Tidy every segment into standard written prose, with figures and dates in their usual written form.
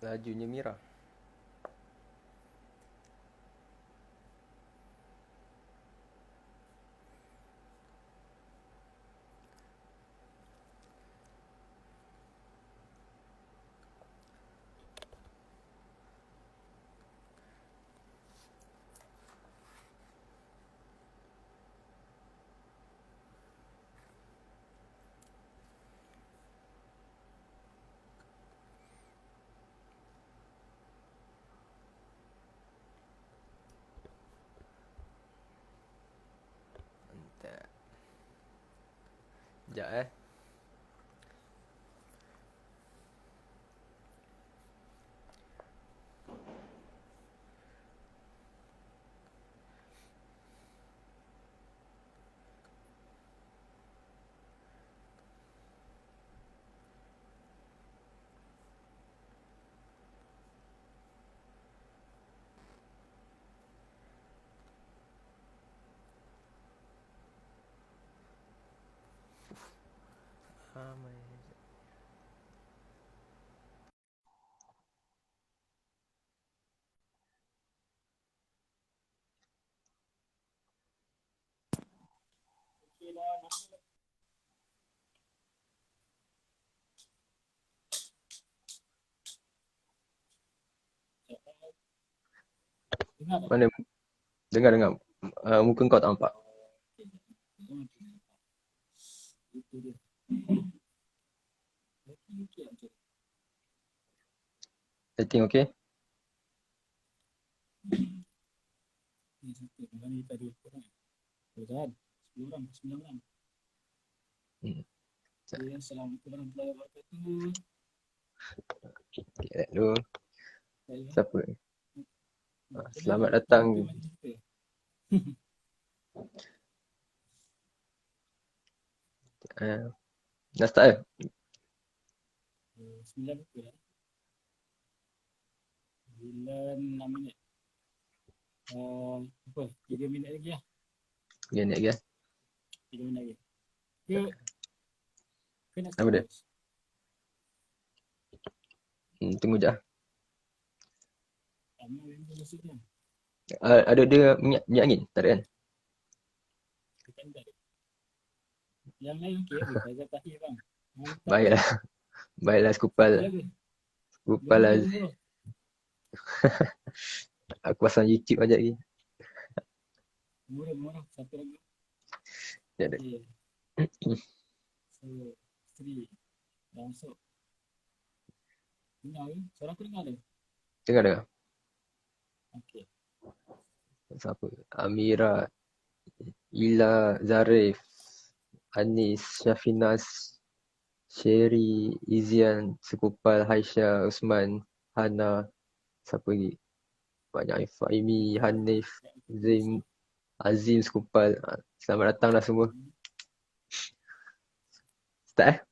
Lajunya Mira. Mantap. Sekejap Mana dengar dengar. Muka kau tak nampak. Setting okey? Hmm. Okay, dulu. Siapa? Selamat datang. Dah start ke? Okay, naik lagi. Apa dia? Tunggu je. Ada dia minyak angin? Tak ada kan? Baiklah. Baiklah Skupal. Skupal lah. Aku pasang YouTube aja lagi. Ya ada. Dengar dengar. Siapa? Amira, Ila, Zarif, Anis, Syafinas, Sherry, Izian, Sekupal, Haisha, Usman, Hana, siapa lagi? Banyak Faimi, Hanif, Zaim, Azim, Sekupal. Selamat datanglah semua. Start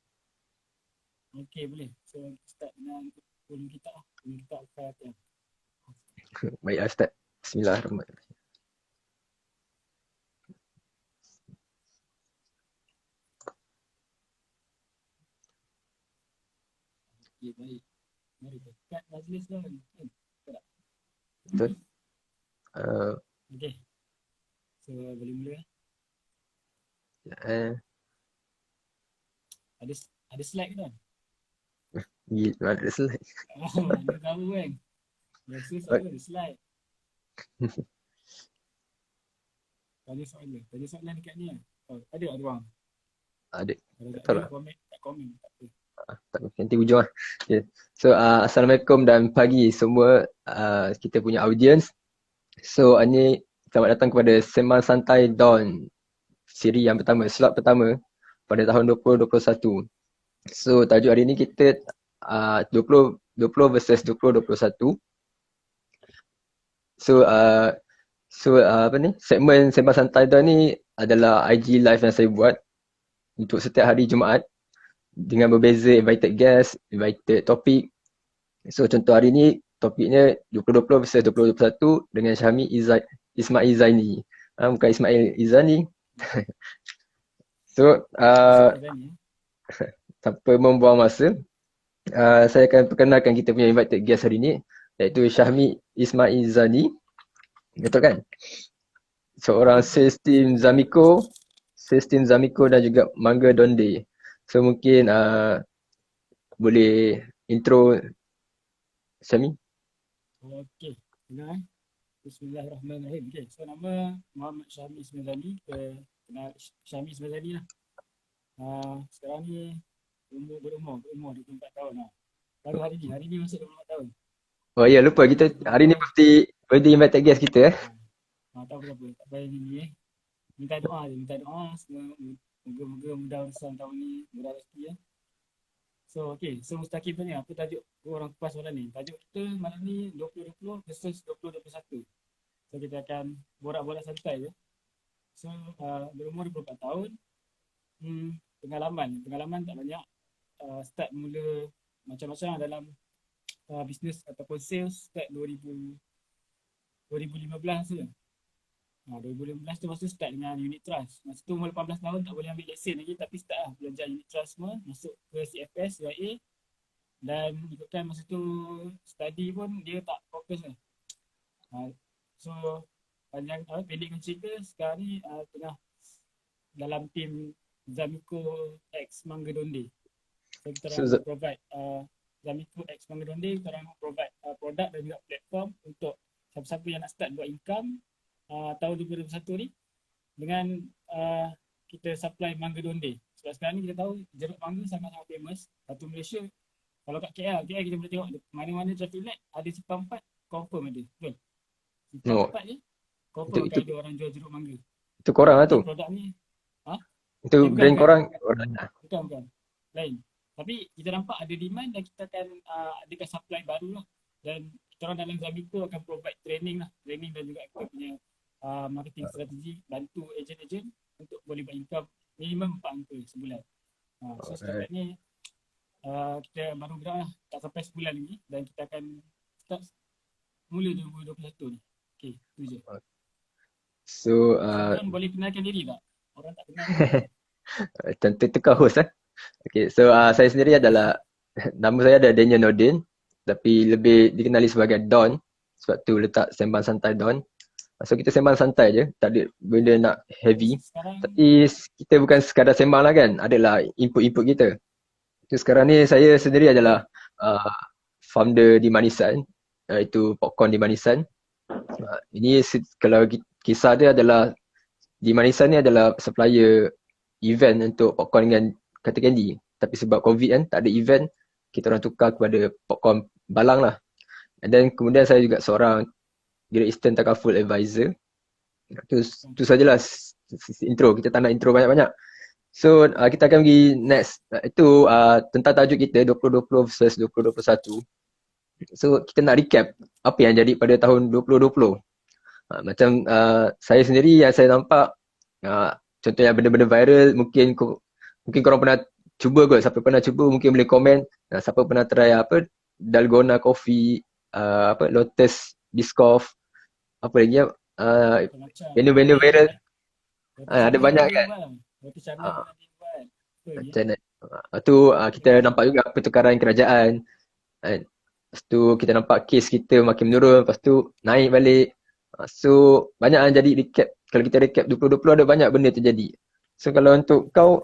Baiklah start. Bismillahirrahmanirrahim. Betul? Uh, eh, Gila, ada slide. Ada. Tak tahu lah. Tak apa, nanti hujung lah. Okay. So, Assalamualaikum dan pagi semua kita punya audience. So, ini selamat datang kepada Sembang Santai Dawn siri yang pertama, slot pertama pada tahun 2021. So, tajuk hari ni kita 20 versus 2021. So, apa ni? Segmen Sembang Santai Dawn ni adalah IG live yang saya buat untuk setiap hari Jumaat dengan berbeza invited guest, invited topik. So contoh hari ni topiknya 2020 versus 2021 dengan Syahmi Ismail Zaini. Bukan Ismail Izani. So tanpa membuang masa, Saya akan perkenalkan kita punya invited guest hari ni, iaitu Syahmi Ismail Zani. Betul kan? Seorang Betul. sales team Zamiko dan juga Mangga Donde. So mungkin boleh intro Syahmi. Okey. Dengar eh. Bismillahirrahmanirrahim. Okey, so nama Muhammad Syahmi Ismailani, kenal Syahmi Ismailani lah. Sekarang ni berumur 24 tahun lah. Baru hari ni masuk 24 tahun. Oh ya, lupa kita hari ni birthday invited guest kita eh. Tak apa-apa, tak payah ni eh. Minta doa semua moga-moga mudah urusan tahun ni, mudah rezeki eh. So mustaqim tanya apa tajuk orang kupas malam ni? Tajuk kita malam ni 2020 versus 2021. So kita akan borak-borak santai je. So berumur 24 tahun, pengalaman tak banyak. Start mula macam-macam dalam bisnes ataupun sales start 2015 je. 2015 tu masa start dengan unit trust. Masa tu umur 18 tahun tak boleh ambil lesen lagi, tapi start lah belajar unit trust semua, masuk ke CFS, UIA. Dan ikutkan masa tu study pun dia tak fokus lah. So pendekkan cerita, sekarang ni tengah dalam tim Zamiko X Mangga Donde. So kita orang provide Zamiko X Mangga Donde, kita orang provide produk dan juga platform untuk siapa-siapa yang nak start buat income tahun 2021 ni dengan kita supply Mangga Donde. Sebab sekarang ni kita tahu jeruk mangga sangat-sangat famous. Satu Malaysia, kalau kat KL kita boleh tengok mana-mana traffic light ada simpang 4 confirm ada. Betul? Simpang 4 je confirm akan ada orang jual jeruk mangga. Itu korang lah tu. Produk ni itu brand korang. Bukan. Lain. Tapi kita nampak ada demand dan kita akan adakan supply baru lah. Dan kita orang dalam Zamiko akan provide training dan juga kita punya marketing strategi, bantu ejen-ejen untuk boleh buat income minimum 4 angka sebulan. So setakat ni kita baru gerak lah, tak sampai sebulan lagi, dan kita akan start mula 2021 ni. Okay, tu je. So boleh kenalkan diri tak? Orang tak kenal. Tentu tukar host Okay, so saya sendiri adalah nama saya ada Daniel Nordin, tapi lebih dikenali sebagai Don. Sebab tu letak sembang santai Don. So kita sembang santai je, tak ada benda nak heavy. Tapi kita bukan sekadar sembang lah kan, adalah input-input kita. So sekarang ni saya sendiri adalah founder di Manisan, iaitu Popcorn di Manisan. Ini kalau kisah dia adalah, di Manisan ni adalah supplier event untuk popcorn dengan kata candy. Tapi sebab COVID kan, tak ada event, kita orang tukar kepada popcorn balang lah. And then kemudian saya juga seorang Great Eastern Takaful Advisor. Tu sajalah intro. Kita tak nak intro banyak-banyak. So kita akan pergi next. Itu tentang tajuk kita 2020 versus 2021. So kita nak recap apa yang jadi pada tahun 2020. Macam saya sendiri yang saya nampak, contohnya benda-benda viral, mungkin korang pernah cuba kot. Siapa pernah cuba mungkin boleh komen. Siapa pernah try Dalgona Coffee, Lotus Biscoff, apa lagi benda-benda viral. Ada banyak kan. Tu kita nampak juga pertukaran kerajaan. Lepas tu kita nampak kes kita makin menurun, lepas tu naik balik. So banyak yang jadi recap. Kalau kita recap 2020 ada banyak benda terjadi. So kalau untuk kau,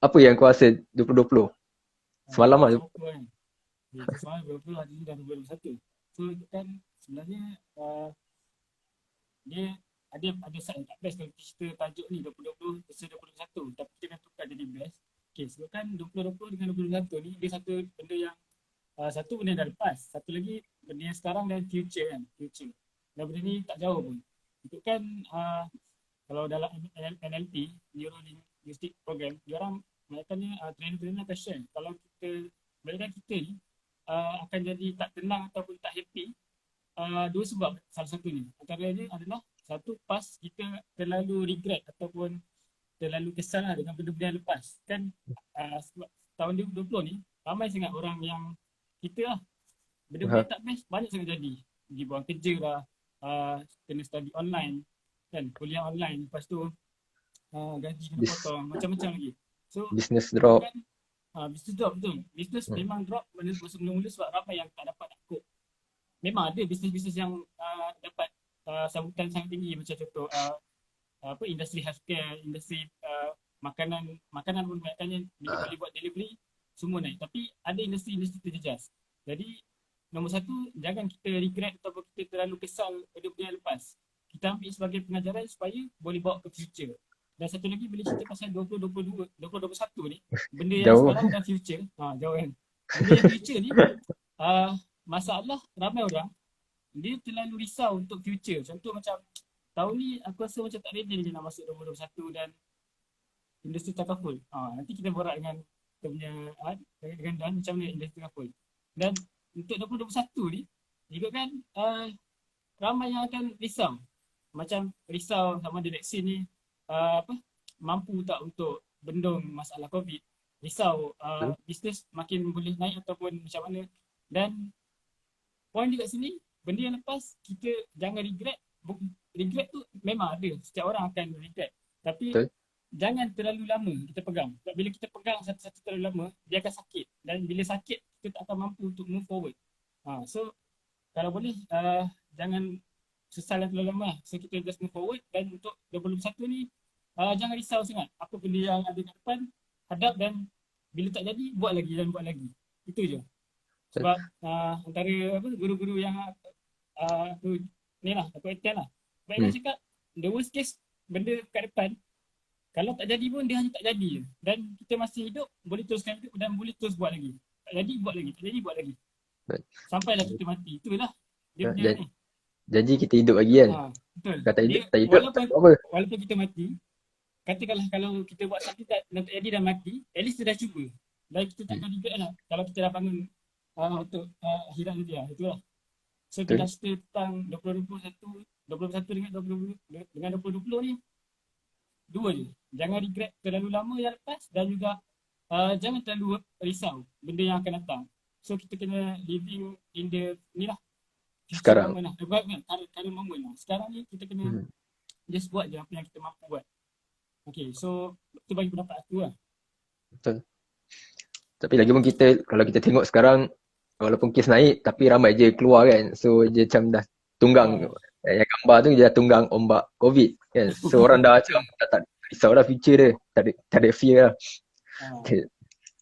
apa yang kau rasa 2020? Semalam lah. Semalam 2020 hari ni dah 2021. So kan sebenarnya dia ada side yang tak best kalau kita tajuk ni 2020 versus 2021. Tapi kita kan tukar jadi best. Okay, sebab kan 2020 dengan 2021 ni dia satu benda yang satu benda dah lepas. Satu lagi benda yang sekarang dan future kan. Dan benda ni tak jauh pun. Itu kan kalau dalam NLP, Neuro Linguistic Program, diorang mengatakannya trainer akan share. Kalau kita, balik kita ni akan jadi tak tenang ataupun tak happy, dua sebab salah satunya. Antaranya adalah satu, pas kita terlalu regret ataupun terlalu kesal dengan benda-benda yang lepas. Kan sebab tahun 2020 ni ramai sangat orang yang kita benda-benda tak best banyak sangat jadi. Pergi buang kerja lah, kena study online kan, kuliah online, lepas tu gaji kena potong, macam-macam lagi. So business drop. Bisnes drop betul. Bisnes memang drop masa mula-mula sebab ramai yang tak dapat akut. Memang ada bisnes-bisnes yang dapat sambutan sangat tinggi macam contoh industri healthcare, industri makanan pun banyaknya bila boleh buat delivery semua naik. Tapi ada industri-industri terjejas. Jadi nombor satu, jangan kita regret ataupun kita terlalu kesal pada benda yang lepas. Kita ambil sebagai pengajaran supaya boleh bawa ke future. Dan satu lagi boleh cerita pasal 2021 ni, benda yang Jauh. sekarang dan future. Jauh kan. Benda yang future ni, masalah ramai orang, dia terlalu risau untuk future. Contoh macam, tahun ni aku rasa macam tak ready je nak masuk 2021 dan industri takaful. Nanti kita borak dengan kita punya dengan Dan macam mana industri takaful. Dan untuk 2021 ni, juga kan ramai yang akan risau. Macam risau sama ada vaksin ni mampu tak untuk bendung masalah COVID. Risau bisnes makin boleh naik ataupun macam mana. Dan poin di kat sini, benda yang lepas kita jangan regret. Regret tu memang ada, setiap orang akan regret. Tapi jangan terlalu lama kita pegang. Sebab bila kita pegang satu-satu terlalu lama, dia akan sakit. Dan bila sakit, kita tak akan mampu untuk move forward. So kalau boleh jangan sesal yang terlalu lama. So kita just move forward. Dan untuk 2021 ni jangan risau sangat. Apa benda yang ada kat depan, hadap dan bila tak jadi, buat lagi dan buat lagi. Itu je. Sebab antara guru-guru yang aku attend lah. Sebab dia cakap, the worst case, benda kat depan, kalau tak jadi pun dia hanya tak jadi je. Dan kita masih hidup, boleh teruskan hidup dan boleh terus buat lagi. Tak jadi, buat lagi. Tak jadi, buat lagi. Sampailah kita mati. Itulah dia punya ni. Janji kita hidup lagi kan? Betul. Kata hidup, tak hidup, tak apa. Walaupun kita mati, katakanlah kalau kita buat something tak jadi dan mati, at least kita dah cuba. Dan kita takkan regret lah kalau kita dah bangun untuk akhirat nanti lah. Itulah. So kita cerita tentang 2021 dengan 2020 ni, dua je. Jangan regret terlalu lama yang lepas dan juga jangan terlalu risau benda yang akan datang. So kita kena living in the ni lah. Sekarang. Current moment lah. Sekarang ni kita kena just buat je apa yang kita mampu buat. Okay, so itu bagi pendapat aku lah. Betul. Tapi lagi pun kita, kalau kita tengok sekarang, walaupun kes naik, tapi ramai je keluar kan. So dia macam dah tunggang, yang gambar tu dia dah tunggang ombak COVID kan. So orang dah macam tak risau dah future dia. Tak ada fear lah. Okay.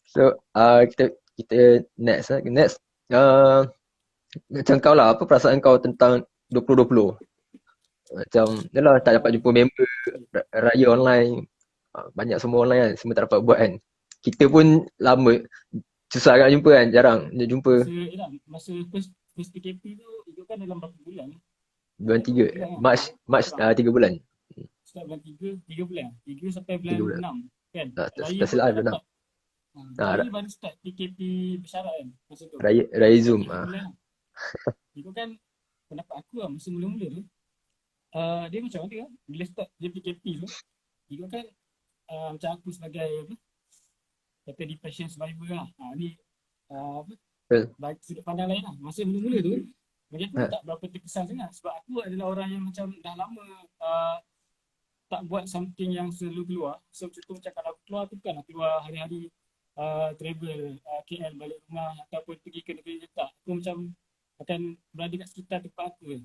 So kita next. Macam kau lah, apa perasaan kau tentang 2020? Macam, yalah tak dapat jumpa member, raya online, banyak semua online kan, semua tak dapat buat kan. Kita pun lama, susah nak jumpa kan, jarang nak jumpa. Masa first PKP tu, itu kan dalam berapa bulan? Bulan 3, March 3 bulan. Start bulan 3 bulan. 3 sampai bulan 6 kan? Tak silap bulan 6. Raya baru start PKP bersyarat kan masa tu. Raya Zoom. Itu kan pendapat aku lah masa mula-mula tu. Dia macam mana kan? Bila start dia PKP tu, itu kan macam aku sebagai kata depression survivor lah. Ni bagi sudut pandang lain lah. Masa mula-mula tu, bagi aku tak berapa terkesan sangat. Sebab aku adalah orang yang macam dah lama tak buat something yang selalu keluar. So contoh macam kalau aku keluar tu kan aku keluar hari-hari travel KL balik rumah ataupun pergi ke negeri letak. Aku macam akan berada kat sekitar tempat aku kan.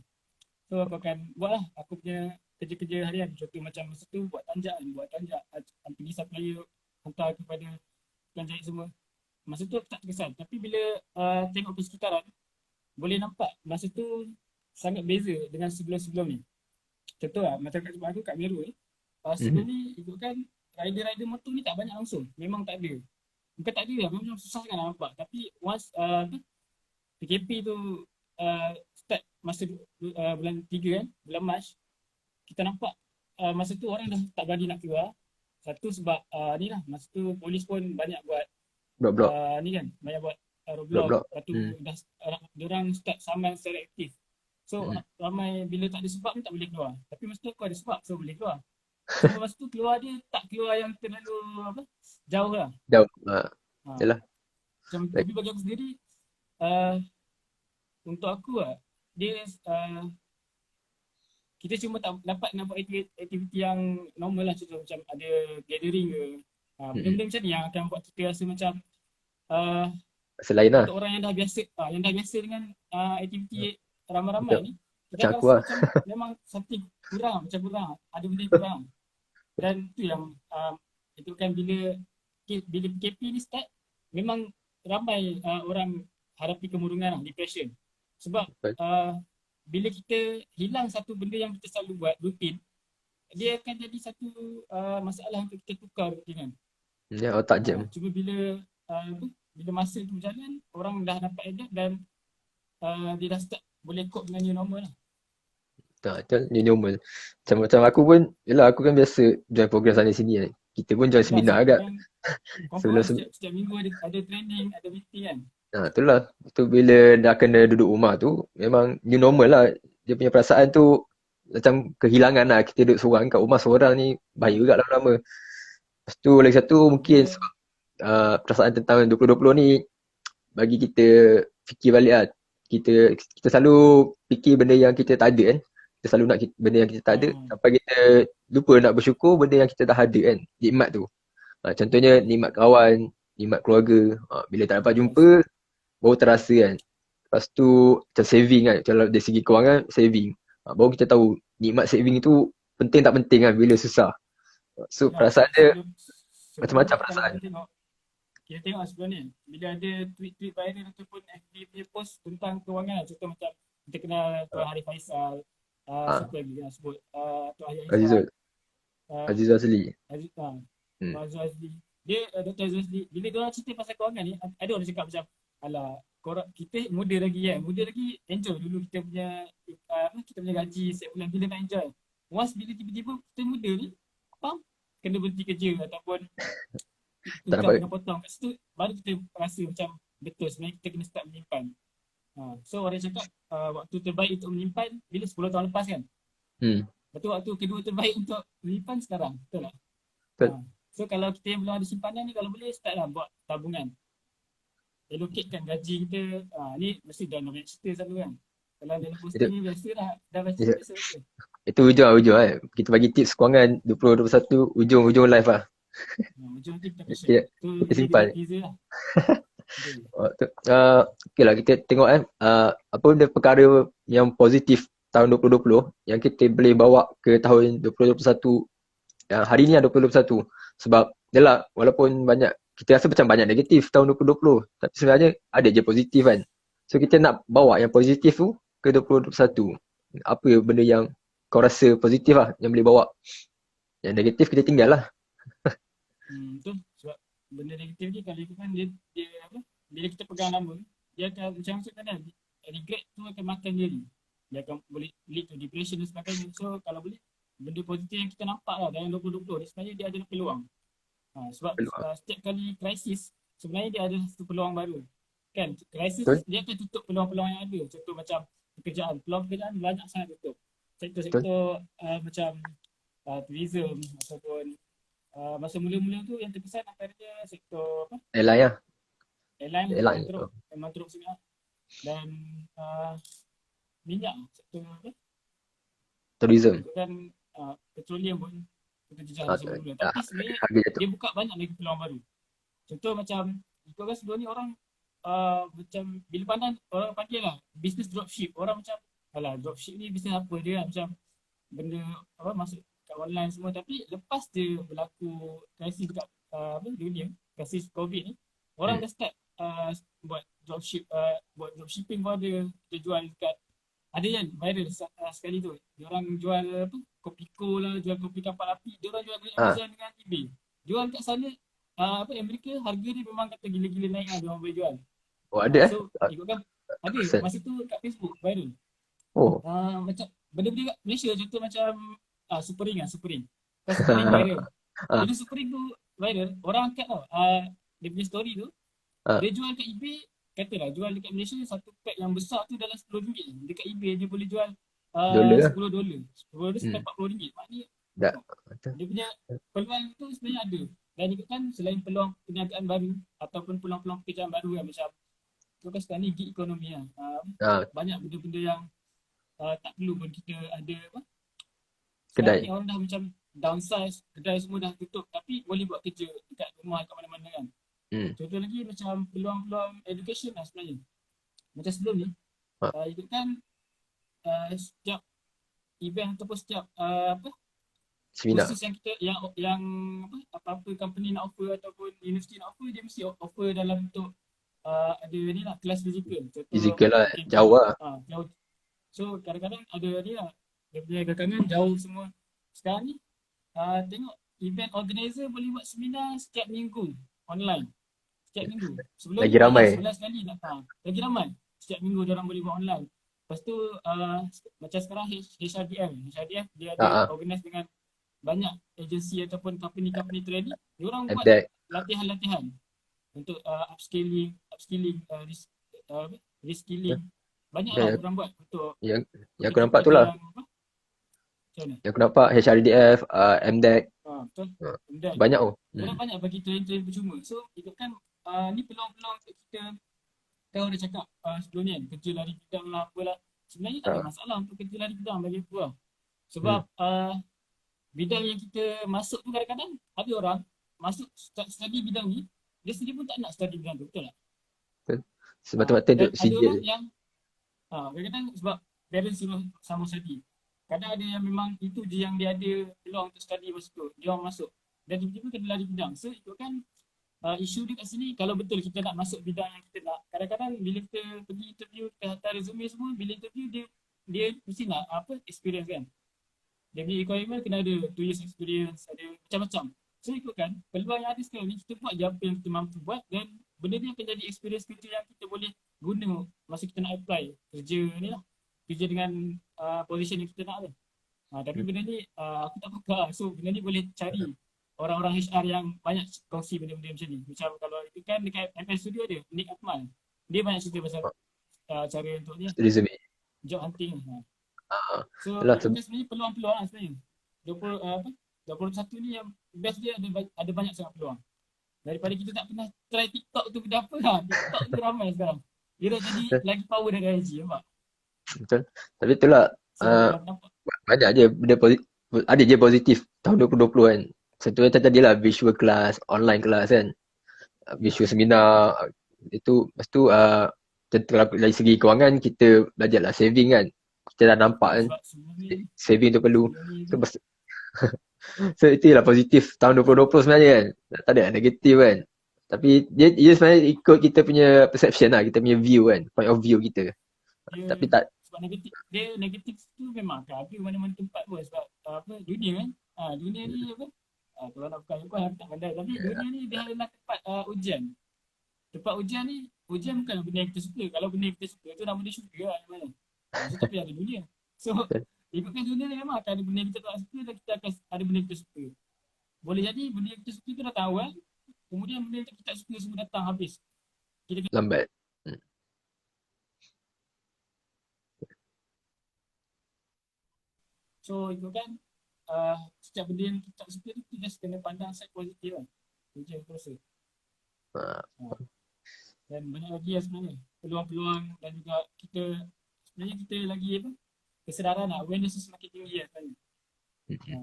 So aku akan buat lah aku punya kerja-kerja harian. Contoh macam masa tu buat tanjak, pergi supplier, hantar kepada tukang jahit semua. Masa tu aku tak terkesan. Tapi bila tengok ke sekitaran, boleh nampak masa tu sangat beza dengan sebelum-sebelum ni. Contoh lah, macam kat tempat aku kat Meru ni, sebelum ni ikutkan rider-rider motor ni tak banyak langsung. Memang tak ada. Bukan tak ada lah, memang susah sangat nak nampak. Tapi once PKP tu start masa bulan 3 kan, bulan Mac, kita nampak masa tu orang dah tak berani nak keluar. Satu sebab ni lah, masa tu polis pun banyak buat ni kan, banyak buat roadblock. Lepas tu diorang start saman secara aktif. So ramai bila tak ada sebab ni tak boleh keluar. Tapi masa tu aku ada sebab, so boleh keluar. So masa tu keluar dia tak keluar yang terlalu jauh lah. Jauh. Yalah. Tapi bagi aku sendiri, untuk aku lah, dia kita cuma tak dapat nak buat aktiviti yang normal lah. Contoh macam ada gathering ke, benda-benda macam ni yang akan buat kita rasa macam Selain lah. untuk orang yang dah biasa dengan aktiviti ramai-ramai Macam, ni, kita macam akan aku rasa lah. macam memang something kurang, macam kurang, ada benda yang kurang. Dan tu yang itu kan bila PKP ni start, memang ramai orang hadapi kemurungan lah, depression. Sebab bila kita hilang satu benda yang kita selalu buat, rutin, dia akan jadi satu masalah untuk kita tukar rutinan. Ya, otak jam. Cuma bila masa tu berjalan, orang dah dapat adapt dan dia dah start boleh cope dengan new normal lah. Betul, new normal. Macam aku pun, yelah aku kan biasa join program sana sini kan. Kita pun join Yelah, seminar agak. yang confirm Sebelum lah, setiap minggu ada training, ada meeting kan. itulah. Tu bila dah kena duduk rumah tu, memang new normal lah. Dia punya perasaan tu macam kehilangan lah. Kita duduk seorang kat rumah seorang ni, bahaya juga lama-lama. Lepas tu lagi satu mungkin Dia sebab perasaan tentang 2020 ni bagi kita fikir balik lah. Kita selalu fikir benda yang kita tak ada kan. Kita selalu nak benda yang kita tak ada sampai kita lupa nak bersyukur benda yang kita dah ada kan. Nikmat tu. Contohnya nikmat kawan, nikmat keluarga. Bila tak dapat jumpa, baru terasa kan. Lepas tu macam saving kan. Kalau dari segi kewangan, saving. Baru kita tahu nikmat saving tu penting tak penting kan bila susah. So perasaan dia sebelum macam-macam ni kalau perasaan. kita tengok sebelum ni, bila ada tweet-tweet viral ataupun FB punya post tentang kewangan, contoh macam kita kenal Tuan Harif Faisal, siapa lagi nak sebut, Tuan Aizwan, Azizul Azli. Azul Azli. Dia Dr. Azul Azli, bila dia orang cerita pasal kewangan ni, ada orang cakap macam, alah, kita muda lagi kan, muda lagi enjoy dulu kita punya gaji setiap bulan, bila nak enjoy. Once bila tiba-tiba kita muda ni, kena berhenti kerja ataupun tukar kena potong kat situ, baru kita rasa macam betul sebenarnya kita kena start menyimpan. So orang cakap waktu terbaik untuk menyimpan bila 10 tahun lepas kan. Betul, waktu kedua terbaik untuk menyimpan sekarang. Betul tak? So kalau kita yang belum ada simpanan ni, kalau boleh start lah buat tabungan. Allocatekan gaji kita. Ni mesti dah nak cerita selalu kan. Kalau dalam posting ni biasa dah baca biasa. Itu ujung kan. Kita bagi tips kewangan 2021 ujung live lah. Ujung kita kita simpan. Lah. Okay lah, kita tengok kan apa benda perkara yang positif tahun 2020 yang kita boleh bawa ke tahun 2021 yang hari ni 2021. Sebab yelah, walaupun banyak, kita rasa macam banyak negatif tahun 2020, tapi sebenarnya ada je positif kan. So kita nak bawa yang positif tu ke 2021. Apa benda yang kau rasa positif lah yang boleh bawa? Yang negatif kita tinggal lah. Betul. Sebab benda negatif ni kalau ikutkan dia bila kita pegang lama, dia akan macam maksudkan kan, regret tu akan makan diri. Dia akan boleh lead to depression dan sebagainya. So kalau boleh, benda positif yang kita nampak lah dalam 2020 ni sebenarnya dia ada peluang. Sebab setiap kali krisis, sebenarnya dia ada satu peluang baru. Kan, krisis dia akan tutup peluang-peluang yang ada. Contoh macam pekerjaan, peluang pekerjaan banyak sangat tutup. Sektor-sektor macam tourism ataupun masa mula-mula tu yang terkesan antaranya sektor Airline lah. Airline memang teruk sangat. Dan minyak, sektor tourism. Dan petroleum pun kita jejak sebelum. Tapi sebenarnya dia buka banyak lagi peluang baru. Contoh macam ikutkan sebelum ni orang macam bila pandang orang panggil lah business dropship. Orang macam alah, dropship ni bisnes apa dia kan, macam benda masuk kat online semua. Tapi lepas dia berlaku krisis dekat dunia, krisis COVID ni, orang dah start buat dropshipping pun ada. Dia jual dekat, ada yang viral sekali tu, dia orang jual Kopiko lah, jual kopi kapal api, dia orang jual dekat Amazon dengan eBay. Jual kat sana Amerika, harga dia memang kata gila-gila naik lah, dia orang boleh jual. Ada so ikutkan ada masa tu kat Facebook viral. Macam benda-benda kat Malaysia, contoh macam Supering Supering viral. Bila Supering tu viral, orang angkat tau dia punya story tu, dia jual kat eBay, katalah jual dekat Malaysia satu pack yang besar tu dalam RM10. Dekat eBay dia boleh jual $10 sampai RM40. Maknanya dia punya peluang tu sebenarnya ada. Dan ikutkan selain peluang perniagaan baru ataupun peluang-peluang pekerjaan baru yang macam tu kan sekarang ni gig ekonomi lah. Banyak benda-benda yang tak perlu pun kita ada sekarang ni orang dah macam downsize, kedai semua dah tutup tapi boleh buat kerja dekat rumah, kat mana-mana kan. Contoh satu lagi macam peluang-peluang education lah sebenarnya. Macam sebelum ni, ikutkan setiap event ataupun setiap Seminar. kursus yang kita yang apa-apa company nak offer ataupun universiti nak offer, dia mesti offer dalam bentuk ada ni lah kelas fizikal. Contoh Fizikal lah, mungkin jauh lah. jauh. So kadang-kadang ada ni lah, dia punya kekangan jauh semua. Sekarang ni tengok event organizer boleh buat seminar setiap minggu online. Setiap minggu. Sebelum Lagi ni ramai. 11 kali nak lagi ramai. Setiap minggu dia orang boleh buat online. Lepas tu macam sekarang HRDF dia ada organize dengan banyak agensi ataupun company-company training. Dia orang buat latihan-latihan untuk upskilling, reskilling. Banyak lah orang buat untuk yang aku nampak tu lah. Yang aku nampak HRDF, MDEC. Betul. Banyak tu. Orang banyak bagi training percuma. So ikutkan ni peluang-peluang untuk kita. Kau dah cakap sebelum ni kan, kerja lari bidang lah apalah. Sebenarnya tak ada masalah untuk kerja lari bidang bagi aku lah. Sebab bidang yang kita masuk tu kadang-kadang ada orang masuk study bidang ni, dia sendiri pun tak nak study bidang tu, betul tak? Betul. Semata-mata duduk ada sijil. orang yang kadang-kadang sebab parents suruh sama study. Kadang ada yang memang itu je yang dia ada peluang untuk study masa tu, dia orang masuk. Dan tiba-tiba kena lari bidang. So ikutkan isu dia kat sini, kalau betul kita nak masuk bidang yang kita nak, kadang-kadang bila kita pergi interview, kita hantar resume semua, bila interview dia mesti nak experience kan. Dia punya requirement kena ada 2 years experience, ada macam-macam. So ikutkan peluang yang ada sekarang ni, kita buat je apa yang kita mampu buat, dan benda ni akan jadi experience kerja yang kita boleh guna masa kita nak apply kerja ni lah, kerja dengan position yang kita nak tapi benda ni aku tak pakar. So benda ni boleh cari orang-orang HR yang banyak kongsi benda-benda macam ni. Macam kalau itu kan dekat MS Studio ada Nick Akmal, dia banyak cerita pasal cara untuk ni resume, job hunting. So itulah, itu sebenarnya peluang-peluang lah sebenarnya. 21 ni yang best dia ada banyak sangat peluang. Daripada kita tak pernah try TikTok tu benda apa TikTok tu ramai sekarang. Dia dah jadi lagi power dari IG, nampak? Betul. Tapi itulah banyak je benda ada je positif tahun 2020 kan. Satu yang tadi lah visual class, online class kan. Visual seminar itu, lepas tu dari segi kewangan kita belajarlah saving kan. Kita dah nampak kan saving tu perlu. So itulah positif tahun 2020 sebenarnya kan. Tak ada negatif kan. Tapi dia sebenarnya ikut kita punya perception lah, kita punya view kan, point of view kita. Tapi tak, sebab negatif tu memang ada mana-mana tempat pun. Sebab dunia kan, dunia ni kalau nak bukan aku tak pandai, tapi dunia ni dia adalah tempat ujian. Tempat ujian ni, ujian bukan benda yang kita suka. Kalau benda yang kita suka tu nama dia syurga lah mana. So tapi ada dunia. So ikutkan dunia ni memang akan ada benda yang kita tak suka, dan kita akan ada benda yang kita suka. Boleh jadi benda yang kita suka tu datang awal, kemudian benda yang kita tak suka semua datang habis. Kita lambat. So ikutkan setiap benda yang kita tak suka tu, kita just kena pandang side positif lah. Itu je aku rasa. Dan banyak lagi lah sebenarnya peluang-peluang, dan juga sebenarnya kita lagi kesedaran lah, awareness tu semakin tinggi lah sebenarnya.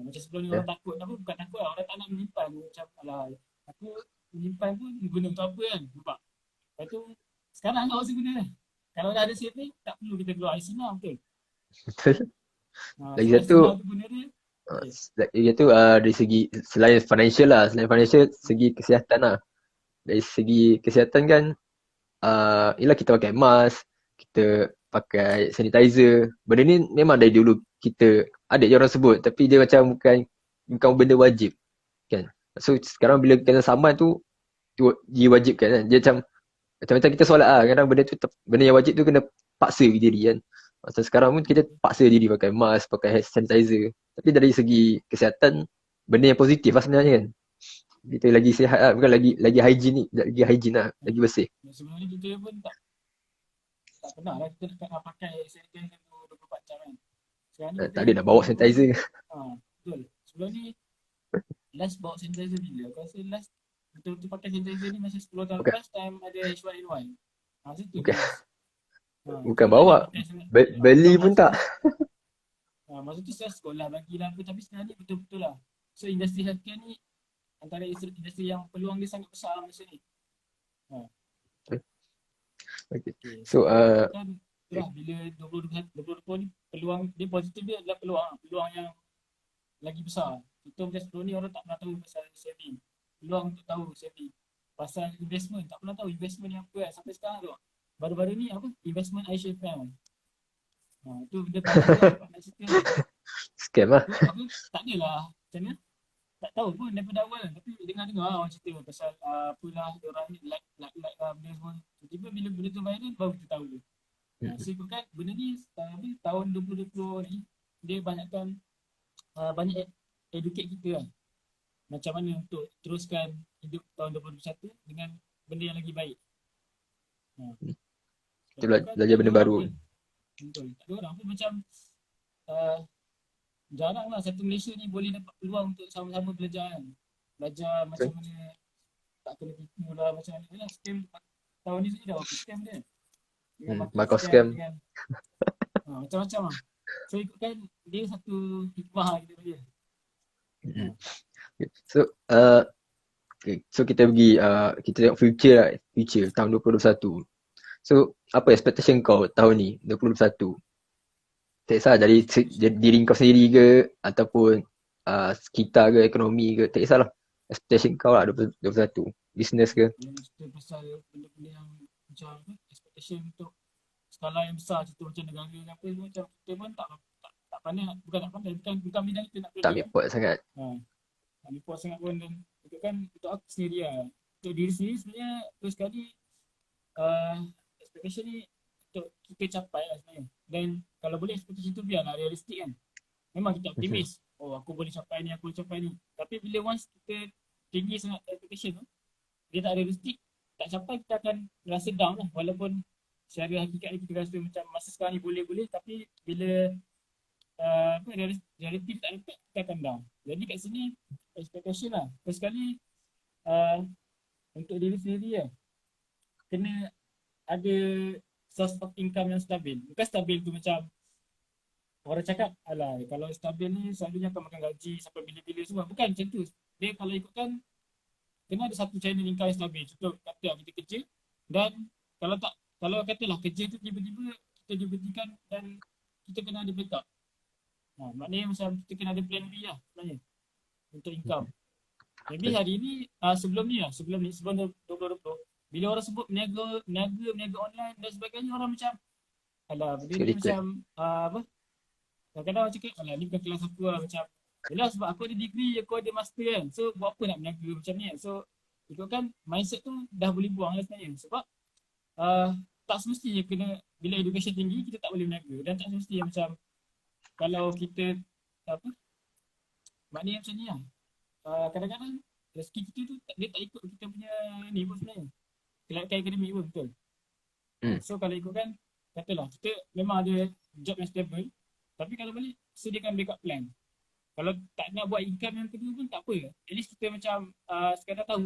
Macam sebelum ni orang takut, bukan takut lah, orang tak nak menyimpan. Macam aku menyimpan pun guna untuk apa kan, nampak? Lepas tu sekarang tak rasa guna lah. Kalau dah ada saving, tak perlu kita keluar ICNA, betul? Betul. Lagi satu dari segi selain financial lah, segi kesihatan lah. Dari segi kesihatan kan, ialah kita pakai mask, kita pakai sanitizer. Benda ni memang dari dulu kita ada je orang sebut, tapi dia macam bukan benda wajib kan. So sekarang bila kena saman tu diwajibkan kan. Dia macam kita solat lah, kadang benda yang wajib tu kena paksa diri kan. Masa sekarang pun kita paksa diri pakai mask, pakai hand sanitizer. Tapi dari segi kesihatan, benda yang positif lah sebenarnya kan. Kita lagi sihat lah, bukan lagi hygienik, lagi hygiene lah, lagi bersih. Sebenarnya kita pun tak pernah lah kita nak pakai sanitizer 24 jam kan. Sekarang ni tak ada nak bawa sanitizer. Betul. Sebelum ni last bawa sanitizer bila? Aku rasa last betul-betul pakai sanitizer ni masa 10 tahun lepas, time ada H1N1. Situ bukan bawa, beli pun tak. Masa tu saya sekolah bagilah apa, tapi sekarang ni betul-betul lah. So industri healthcare ni antara industri yang peluang dia sangat besar masa ni. Okay. Okay. So Kan itulah bila 2020 ni peluang dia positif dia adalah peluang yang lagi besar. Contoh macam sebelum ni orang tak pernah tahu pasal saving. Peluang untuk tahu saving. Pasal investment, tak pernah tahu investment ni apa kan. Sampai sekarang tu. Baru-baru ni apa? Investment iShares Plan. Tu benda baru juga aku nak cerita ni. scam lah. Tu aku tak adalah macam mana. Tak tahu pun daripada awal. Tapi dengar-dengar orang cerita pasal apalah orang ni like benda semua. Tiba-tiba bila benda tu viral baru kita tahu. So ikutkan benda ni tahun 2020 ni dia banyakkan banyak educate kita kan. Macam mana untuk teruskan hidup tahun 2021 dengan benda yang lagi baik. Kita belajar benda baru. Betul. Tak ada orang pun macam jarang lah satu Malaysia ni boleh dapat peluang untuk sama-sama belajar kan. Belajar macam mana tak kena tipu lah macam mana. Yalah scam tahun ni saja dah apa scam dia. Markov scam. Macam-macam lah. So ikutkan dia satu hikmah kita belajar. So kita pergi kita tengok future tahun 2021. So apa expectation kau tahun ni 2021? Tak kisah jadi diri kau sendiri ke ataupun sekitar ke ekonomi ke, tak kisahlah. Expectation kau lah 2021. Business ke? Kita pasal benda-benda yang macam expectation untuk skala yang besar, contoh macam negara ke apa semua, macam kita pun tak pandai, bukan bidang kita nak tak report sangat. Tak report sangat pun. Dan itu kan untuk aku sendiri lah. Untuk diri sendiri sebenarnya terus sekali expectation ni untuk kita capai lah sebenarnya. Dan kalau boleh expectation tu biarlah realistik kan. Memang kita optimis. Oh aku boleh capai ni, aku boleh capai ni. Tapi bila once kita tinggi sangat expectation tu, dia tak realistik, tak capai, kita akan rasa down lah. Walaupun secara hakikat kita rasa macam masa sekarang ni boleh-boleh, tapi bila reality tak dapat, kita akan down. Jadi kat sini expectation lah. First sekali untuk diri sendiri lah, kena ada source of income yang stabil. Bukan stabil tu macam orang cakap, alah kalau stabil ni selalunya akan makan gaji sampai bila-bila semua. Bukan macam tu. Dia kalau ikutkan kena ada satu channel income yang stabil. Contoh kata kita kerja dan kalau katalah kerja tu tiba-tiba kita diberhentikan dan kita kena ada backup. Maknanya macam kita kena ada plan B lah sebenarnya untuk income. Jadi hari ni sebelum 2020, bila orang sebut meniaga online dan sebagainya, orang macam alah benda ni macam apa? Kadang-kadang orang cakap alah ni bukan kelas aku lah, macam yelah sebab aku ada degree, aku ada master kan. So buat apa nak berniaga macam ni kan. So ikutkan mindset tu dah boleh buang lah sebenarnya. Sebab tak semestinya kena bila education tinggi kita tak boleh berniaga. Dan tak semestinya macam kalau kita apa, maknanya macam ni lah. Kadang-kadang rezeki kita tu dia tak ikut kita punya ni pun sebenarnya. Kelakar akademik pun betul. So kalau ikutkan, katalah kita memang ada job yang stable, tapi kalau boleh sediakan backup plan. Kalau tak nak buat income yang kedua pun tak apa. At least kita macam sekadar tahu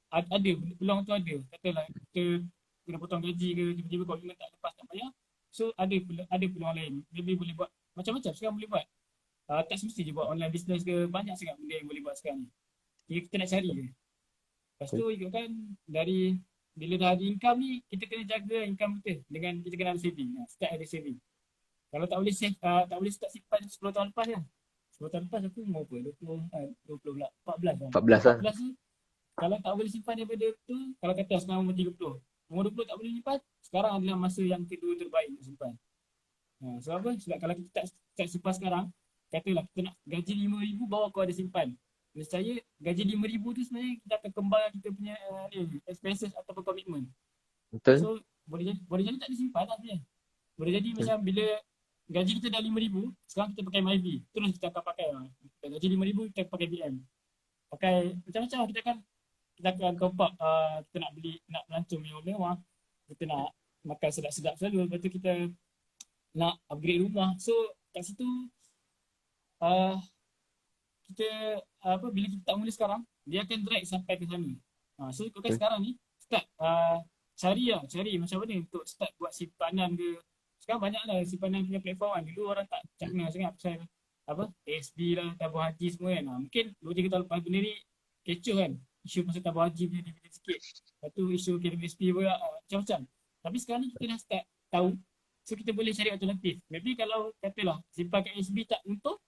ada peluang tu ada. Katalah kita kena potong gaji ke, tiba-tiba komitmen tak lepas tak payah. So ada peluang lain. Maybe boleh buat macam-macam sekarang boleh buat. Tak semesti je buat online business ke, banyak sangat benda yang boleh buat sekarang ni. Jadi kita nak cari je. Lepas tu ikutkan dari bila dah ada income ni, kita kena jaga income kita dengan kita kena ada saving. Start ada saving. Kalau tak boleh save, tak boleh start simpan 10 tahun lepas kan. 10 tahun lepas aku umur apa? 20 pula. 14 lah. 14 tu, kalau tak boleh simpan daripada tu, kalau kata sekarang umur 30. Umur 20 tak boleh simpan, sekarang adalah masa yang kedua terbaik untuk simpan. Sebab apa? Sebab kalau kita tak simpan sekarang, katalah kita nak gaji 5,000 baru aku ada simpan. Nescaya gaji 5,000 tu sebenarnya kita akan kembangkan kita punya expenses ataupun komitmen. Betul. So boleh jadi tak disimpan tak sebenarnya. Boleh jadi macam bila gaji kita dah 5,000, sekarang kita pakai MyV. Terus kita akan pakai gaji 5,000 kita pakai BM. Pakai macam-macam kita akan top up, kita nak beli, nak melancong mewah-mewah. Kita nak makan sedap-sedap selalu, lepas tu kita nak upgrade rumah. So kat situ kita bila kita tak mula sekarang, dia akan drag sampai ke sana. So ikutkan sekarang ni start cari macam mana untuk start buat simpanan ke. Sekarang banyak lah simpanan punya platform kan. Dulu orang tak cakna sangat pasal ASB lah, tabung haji semua kan. Mungkin 2-3 tahun lepas benda ni kecoh kan. Isu pasal tabung haji punya dividend sikit. Lepas tu isu KWSP pun macam-macam. Tapi sekarang ni kita dah start tahu. So kita boleh cari alternatif. Maybe kalau katalah simpan kat SB tak untung,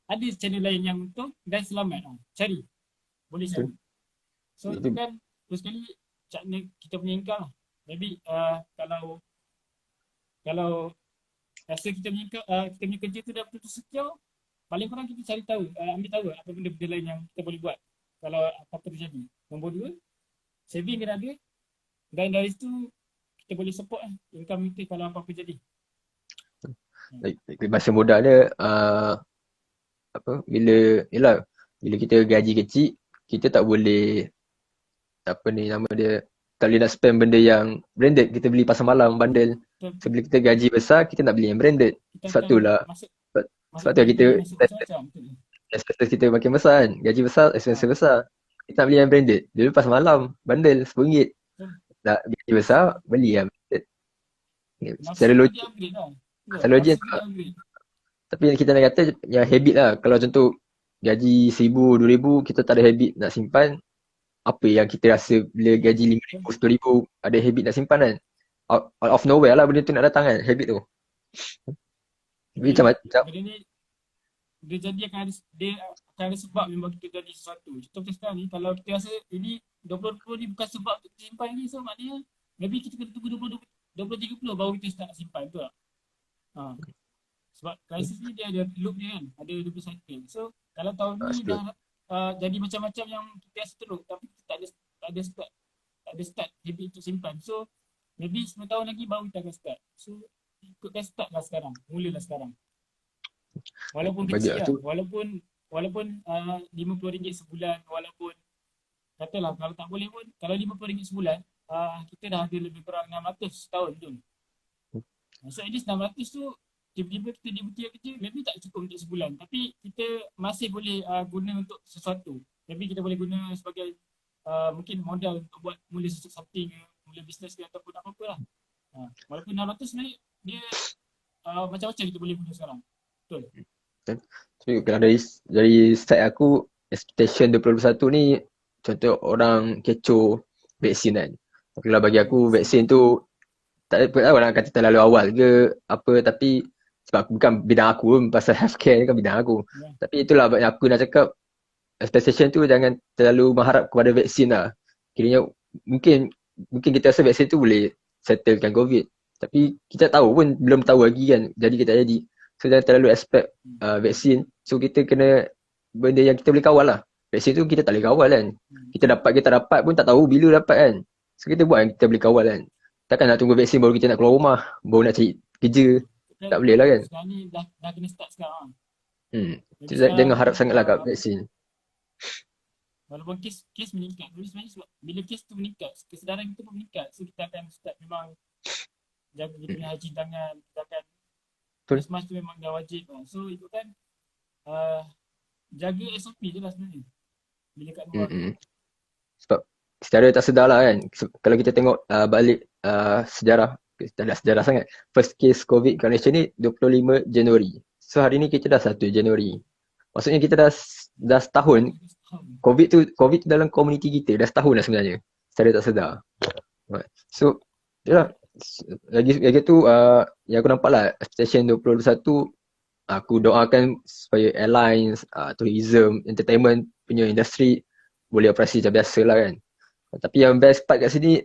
ada channel lain yang untung dan selamat. Cari. Boleh cari. So itu kan terus sekali kita punya income lah. Maybe kalau rasa kita punya kerja tu dah betul-betul secure, paling kurang kita cari tahu, ambil tahu apa benda-benda lain yang kita boleh buat kalau apa-apa terjadi. Nombor 2, saving kena ada, dan dari situ kita boleh support income kita kalau apa-apa jadi. Bahasa mudahnya bila kita gaji kecil, kita tak boleh nama dia, tak boleh nak spend benda yang branded. Kita beli pasar malam bundle. So bila kita gaji besar, kita nak beli yang branded. Sebab tu lah kita expenses kita makin besar kan. Gaji besar, expenses besar. Kita nak beli yang branded. Dulu pasar malam bundle RM10. Nak gaji besar, beli yang branded. Secara logik. Secara logik. Tapi kita nak kata yang habit lah. Kalau contoh gaji RM1,000, RM2,000, kita tak ada habit nak simpan. Apa yang kita rasa bila gaji RM5,000, RM10,000 ada habit nak simpan kan. Out of nowhere lah benda tu nak datang kan, habit tu. Tapi macam benda ni dia jadi akan ada sebab memang kita jadi sesuatu. Contoh macam sekarang ni, kalau kita rasa ini 20-20 ni bukan sebab untuk simpan ni, so maknanya maybe kita kena tunggu 20-30 baru kita start simpan, betul tak? Sebab krisis ni dia ada loop dia kan, ada 20 cycle. So kalau tahun ni dah jadi macam-macam yang kita rasa teruk, tapi kita tak ada start habit untuk simpan. So maybe 10 tahun lagi baru kita akan start. So ikutkan start lah sekarang, mulalah sekarang. Walaupun kecil lah, walaupun RM50 sebulan, walaupun katalah kalau tak boleh pun, kalau RM50 sebulan, kita dah ada lebih kurang 600 setahun tu. So at least 600 tu tiba-tiba kita dibutir kerja, maybe tak cukup untuk sebulan, tapi kita masih boleh guna untuk sesuatu. Maybe kita boleh guna sebagai mungkin modal untuk buat mula something, mula bisnes ke ataupun apa-apa lah. Walaupun 600 sebenarnya dia macam-macam kita boleh guna sekarang. Betul. Tapi kalau dari side aku, expectation 2021 ni, contoh orang kecoh vaksin kan. Kalau bagi aku vaksin tu tak tahu nak kata terlalu awal ke apa, tapi sebab bukan bidang aku pun, pasal healthcare ni kan bidang aku. Tapi itulah aku nak cakap, expectation tu jangan terlalu mengharap kepada vaksin lah. Kiranya mungkin kita rasa vaksin tu boleh settlekan COVID, tapi kita tahu pun belum tahu lagi kan jadi ke tak jadi. So jangan terlalu expect vaksin. So kita kena benda yang kita boleh kawal lah. Vaksin tu kita tak boleh kawal kan. Kita dapat ke tak dapat pun tak tahu bila dapat kan. So kita buat yang kita boleh kawal kan. Takkan nak tunggu vaksin baru kita nak keluar rumah, baru nak cari kerja. Tak boleh lah kan. Sekarang ni dah kena start sekarang. Jangan harap sangat lah kat vaksin. Walaupun kes meningkat, tapi sebenarnya sebab bila kes tu meningkat, kesedaran kita pun meningkat. So kita akan start memang jaga kita punya hygiene tangan, kita akan face mask tu memang dah wajib. So itu kan jaga SOP je lah sebenarnya bila kat luar. Sebab secara tak sedar lah kan, kalau kita tengok balik sejarah, tak ada sejarah sangat. First case COVID kat Malaysia ni 25 Januari. So hari ni kita dah 1 Januari. Maksudnya kita dah setahun. COVID tu dalam komuniti kita dah setahun dah sebenarnya. Secara tak sedar. So, yalah. Lagi tu yang aku nampak lah, expectation 2021, aku doakan supaya airlines, tourism, entertainment punya industri boleh operasi macam biasa lah kan. Tapi yang best part kat sini,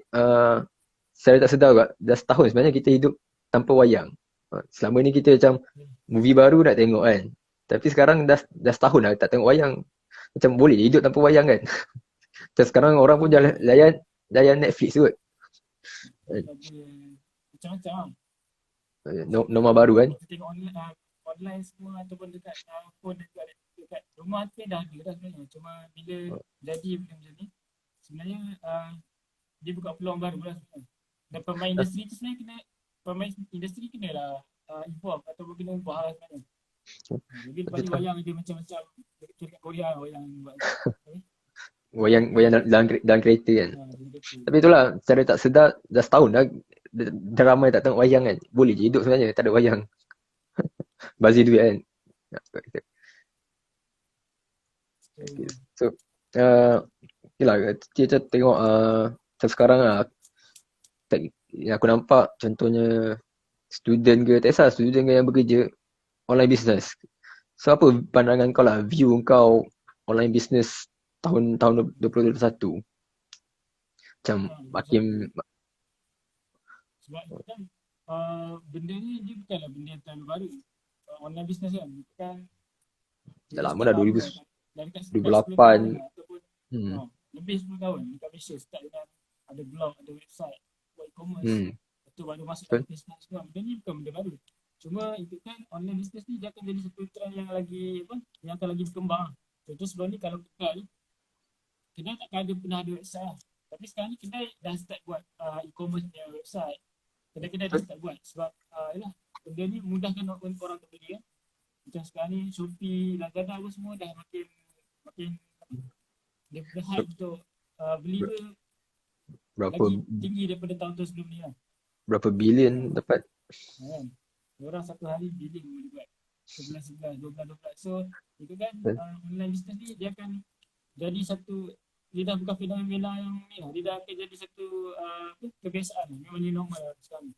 secara tak sedar juga, dah setahun sebenarnya kita hidup tanpa wayang. Selama ni kita macam movie baru nak tengok kan. Tapi sekarang dah setahun lah tak tengok wayang. Macam boleh hidup tanpa wayang kan. Terus sekarang orang pun layan Netflix kot. Macam-macam Norma baru kan. kita tengok online semua ataupun dekat phone, dekat rumah tu dah ada dah sebenarnya. Cuma bila jadi benda macam ni, sebenarnya dia buka peluang baru lah sebenarnya. Dan pemain industri tu sebenarnya kena lah involve ataupun kena ubah lah sebenarnya. Jadi lepas ni wayang dia macam-macam dekat Korea wayang buat. Wayang dalam kereta kan. Tapi itulah, secara tak sedar dah setahun dah ramai tak tengok wayang kan. Boleh je hidup sebenarnya tak ada wayang. Bazir duit kan. So, yelah, kita tengok Macam sekarang lah, yang aku nampak contohnya student ke, tak kisah student ke yang bekerja online business. So apa pandangan kau lah, view kau online business tahun 2021? Macam makin sebab kan benda ni dia bukanlah benda yang terlalu baru. Online business kan bukan dah dia lama start dah, baru kan. Dah dekat 10 tahun 2008. lah, ataupun Hmm. lebih 10 tahun dekat Malaysia start dengan ada blog, ada website, buat e-commerce. Hmm. Lepas tu baru masuk Betul. ke Facebook semua. Benda ni bukan benda baru. Cuma itu kan online business ni dia akan jadi satu trend yang lagi yang akan lagi berkembang. Contoh sebelum ni kalau kedai takkan ada pernah ada website lah. Tapi sekarang ni kedai dah start buat e-commerce punya website. Kedai-kedai dah start buat sebab yalah benda ni mudahkan orang untuk beli kan. Macam sekarang ni Shopee, Lazada pun semua dah makin dia punya hype untuk beli tu Berapa lagi tinggi daripada tahun-tahun sebelum ni lah. berapa bilion dapat? Kan? Orang satu hari billion boleh buat 11, 12. So itu kan online business ni dia akan jadi satu, dia dah bukan fenomena yang ni lah. Dia dah akan jadi satu kebiasaan. Memang ni normal lah sekarang.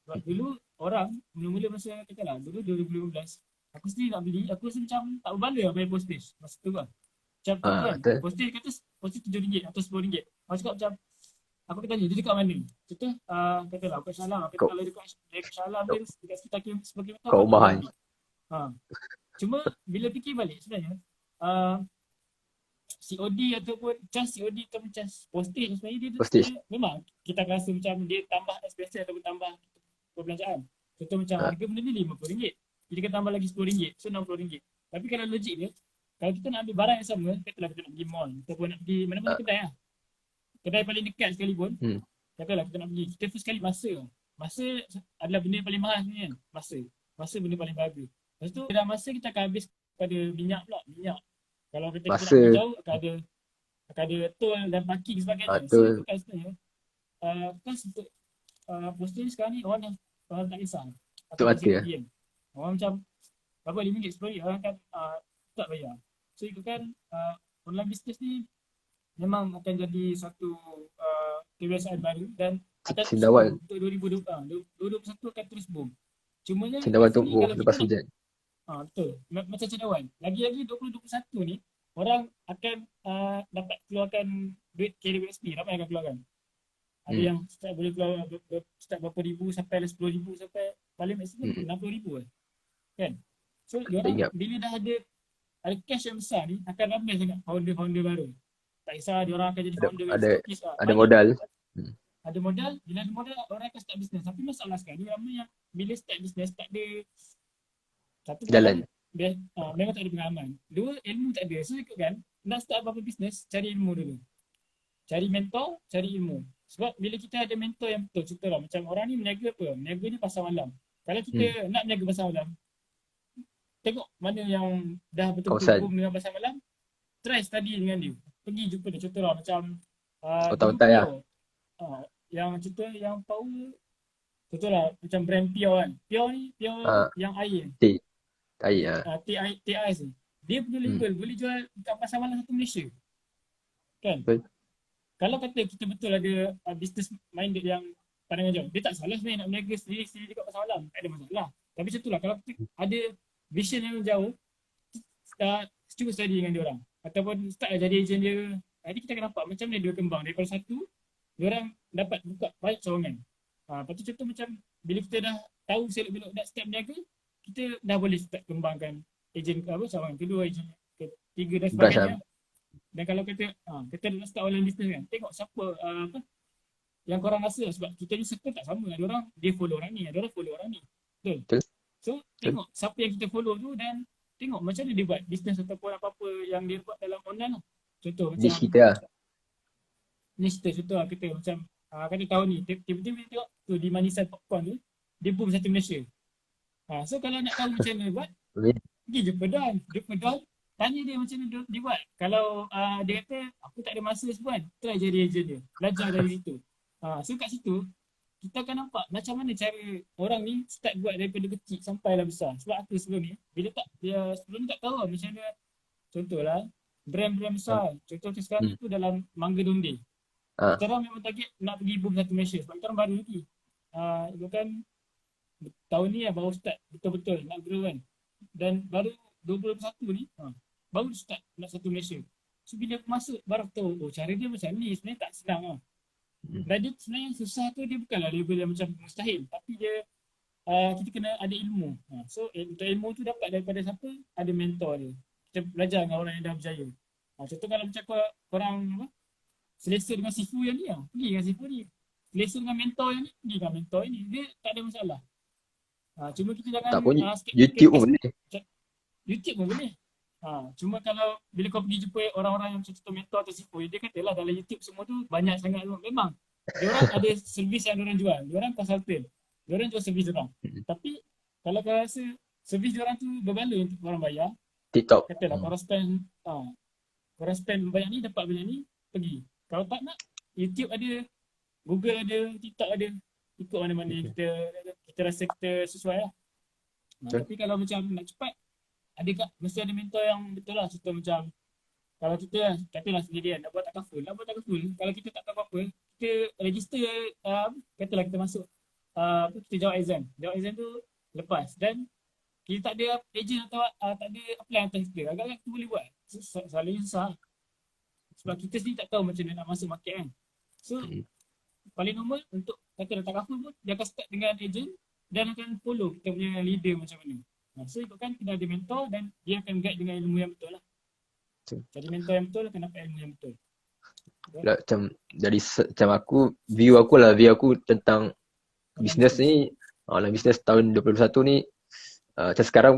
Sebab dulu orang mula-mula masa katalah dulu 2015 aku sendiri nak beli, aku rasa macam tak berbala lah bayar postage masa tu kan. Macam tu kan, postage kata postage RM7 atau RM10. Aku cakap macam, aku tanya dia dekat mana? Contoh katalah aku kat Shah Alam, kalau dekat Shah Alam dia dekat sekitar sebagai betul Kau mahal. Cuma bila fikir balik sebenarnya COD ataupun cas COD ataupun cas postage sebenarnya dia memang kita akan rasa macam dia tambah expenses ataupun tambah perbelanjaan. Contoh macam harga benda ni RM50, kita kena tambah lagi RM10, so RM60. Tapi kalau logik dia, kalau kita nak ambil barang yang sama, katalah kita nak pergi mall ataupun nak pergi mana-mana kedai lah, kedai paling dekat sekalipun, katalah kita nak pergi, kita first sekali masa adalah benda yang paling mahal sebenarnya kan. Masa benda paling berharga. Lepas tu dalam masa kita akan habis pada minyak. Kalau kita nak pergi jauh akan ada tol dan parking sebagainya. So itu kan sebenarnya kan untuk posting sekarang ni orang tak kisah. Untuk hati lah. Orang macam berapa RM5, RM10 orang kan tak bayar. So itu kan online business ni memang akan jadi satu kebiasaan baru dan akan terus boom untuk 2021 akan terus boom. Cumanya cendawan tumbuh lepas hujan. Betul. Macam cendawan. Lagi-lagi 2021 ni orang akan dapat keluarkan duit KWSP. Ramai akan keluarkan. Ada yang start boleh keluar start berapa ribu sampai RM10,000 sampai paling maksimum RM60,000 kan. So diorang bila dah ada cash yang besar ni akan ramai sangat founder baru. Tak kisah diorang akan jadi founder ada modal. Ada modal, bila ada modal orang akan start bisnes. Tapi masalah sekarang ni ramai yang bila start bisnes tak ada satu jalan. Memang tak ada pengalaman. Dua, ilmu tak ada. So ikut kan, nak start apa-apa bisnes, cari ilmu dulu. Cari mentor, cari ilmu. Sebab bila kita ada mentor yang betul, contohlah macam orang ni meniaga apa? Meniaga ni pasar malam. Kalau kita nak meniaga pasar malam, tengok mana yang dah betul-betul boom dengan pasar malam, try study dengan dia. Pergi jumpa dia. Contohlah macam otak-otak ya. Yang contoh yang power, contohlah macam brand Pure kan. Pure ni, yang air. Air TIS ni. Dia punya label boleh jual kat pasar malam satu Malaysia. Kan? Kalau kata kita betul ada business minded yang pandangan jauh, dia tak salah sebenarnya nak berniaga sendiri dekat pasar malam. Tak ada masalah. Tapi macam itulah, kalau kita ada vision yang jauh, cuba study dengan dia orang. Ataupun start jadi agent dia. Jadi kita akan nampak macam mana dia kembang. Daripada satu, dia orang dapat buka banyak cawangan. Lepas tu contoh macam bila kita dah tahu selok-belok nak start berniaga, kita dah boleh start kembangkan agent cawangan kedua, agent ketiga dan sebagainya. Dan kalau kita nak start online business kan, tengok siapa yang korang rasa, sebab kita ni circle tak sama. Ada orang dia follow orang ni, ada orang follow orang ni. Betul? So tengok siapa yang kita follow tu dan tengok macam mana dia buat business ataupun apa-apa yang dia buat dalam online lah. Contoh macam niche kita contoh lah, kita macam kata tahun ni tiba-tiba tengok tu di Manisan Popcorn tu dia boom satu Malaysia. So kalau nak tahu macam mana buat, pergi jumpa Don. Tanya dia macam mana dia buat. Kalau dia kata aku tak ada masa sebulan, try jadi agent dia. Belajar dari situ. So kat situ kita akan nampak macam mana cara orang ni start buat daripada kecil sampailah besar. Sebab aku sebelum ni sebelum ni tak tahu lah macam mana. Contohlah brand besar. Contoh sekarang tu dalam mangga donde. Ah, Kita orang memang target nak pergi boom satu Malaysia sebab kita orang baru lagi. Itu kan tahun ni baru start betul-betul nak grow kan. Dan baru 2021 ni baru start nak satu Malaysia. So bila aku masuk baru tahu cara dia macam ni, sebenarnya tak senang lah. Dan dia sebenarnya susah tu dia bukanlah level yang macam mustahil, tapi dia kita kena ada ilmu. So untuk ilmu tu dapat daripada siapa? Ada mentor dia. Kita belajar dengan orang yang dah berjaya. Contoh kalau macam korang apa? Selesa dengan sifu yang ni pergi dengan sifu ni. Selesa dengan mentor yang ni, pergi dengan mentor ini. Dia tak ada masalah. Cuma kita jangan tak pun YouTube skeptikal pun boleh. YouTube pun boleh. Cuma kalau bila kau pergi jumpa orang-orang yang macam contoh mentor atau sifu, dia katalah dalam YouTube semua tu banyak sangat memang. Diorang ada servis yang diorang jual. Diorang consultant. Diorang jual servis diorang. Tapi kalau kau rasa servis diorang tu berbaloi untuk orang bayar, TikTok. katalah korang spend banyak ni, dapat banyak ni, pergi. Kalau tak nak, YouTube ada, Google ada, TikTok ada. Ikut mana-mana yang kita rasa kita sesuai lah. Tapi kalau macam nak cepat, mesti ada mentor yang betul lah. Contoh macam kalau kita katalah sendirian nak buat takaful. Kalau kita tak tahu apa-apa, kita register, katalah kita masuk, kita jawab exam tu lepas dan kita tak ada agent atau tak ada apply atas kita, agak-agak kita boleh buat. Selalunya susah sebab kita sendiri tak tahu macam mana nak masuk market kan. So paling normal untuk kata letak cover pun dia akan start dengan agent dan akan follow kita punya leader macam mana. So ikutkan kita ada mentor dan dia akan guide dengan ilmu yang betul lah. Jadi mentor yang betul akan dapat ilmu yang betul. Macam dari macam view aku tentang bisnes ni, dalam bisnes tahun 2021 ni, macam sekarang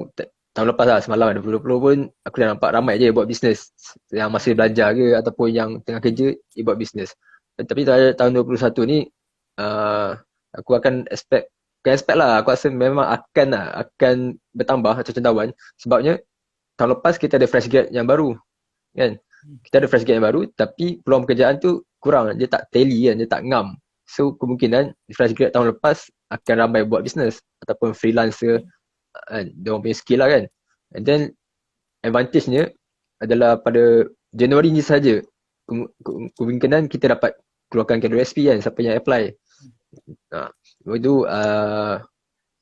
tahun lepas lah, semalam 2020 pun aku dah nampak ramai je buat bisnes yang masih belajar ke ataupun yang tengah kerja dia buat bisnes. Tapi tahun 2021 ni aku akan expect lah, aku rasa memang akan bertambah cendawan sebabnya tahun lepas kita ada fresh grad yang baru kan. Kita ada fresh grad yang baru tapi peluang pekerjaan tu kurang, dia tak tally kan, dia tak ngam. So kemungkinan fresh grad tahun lepas akan ramai buat bisnes ataupun freelancer, dia orang punya skill lah kan. And then advantage-nya adalah pada Januari ni saja kemungkinan kita dapat keluarkan KWSP kan, siapa yang apply. Lepas tu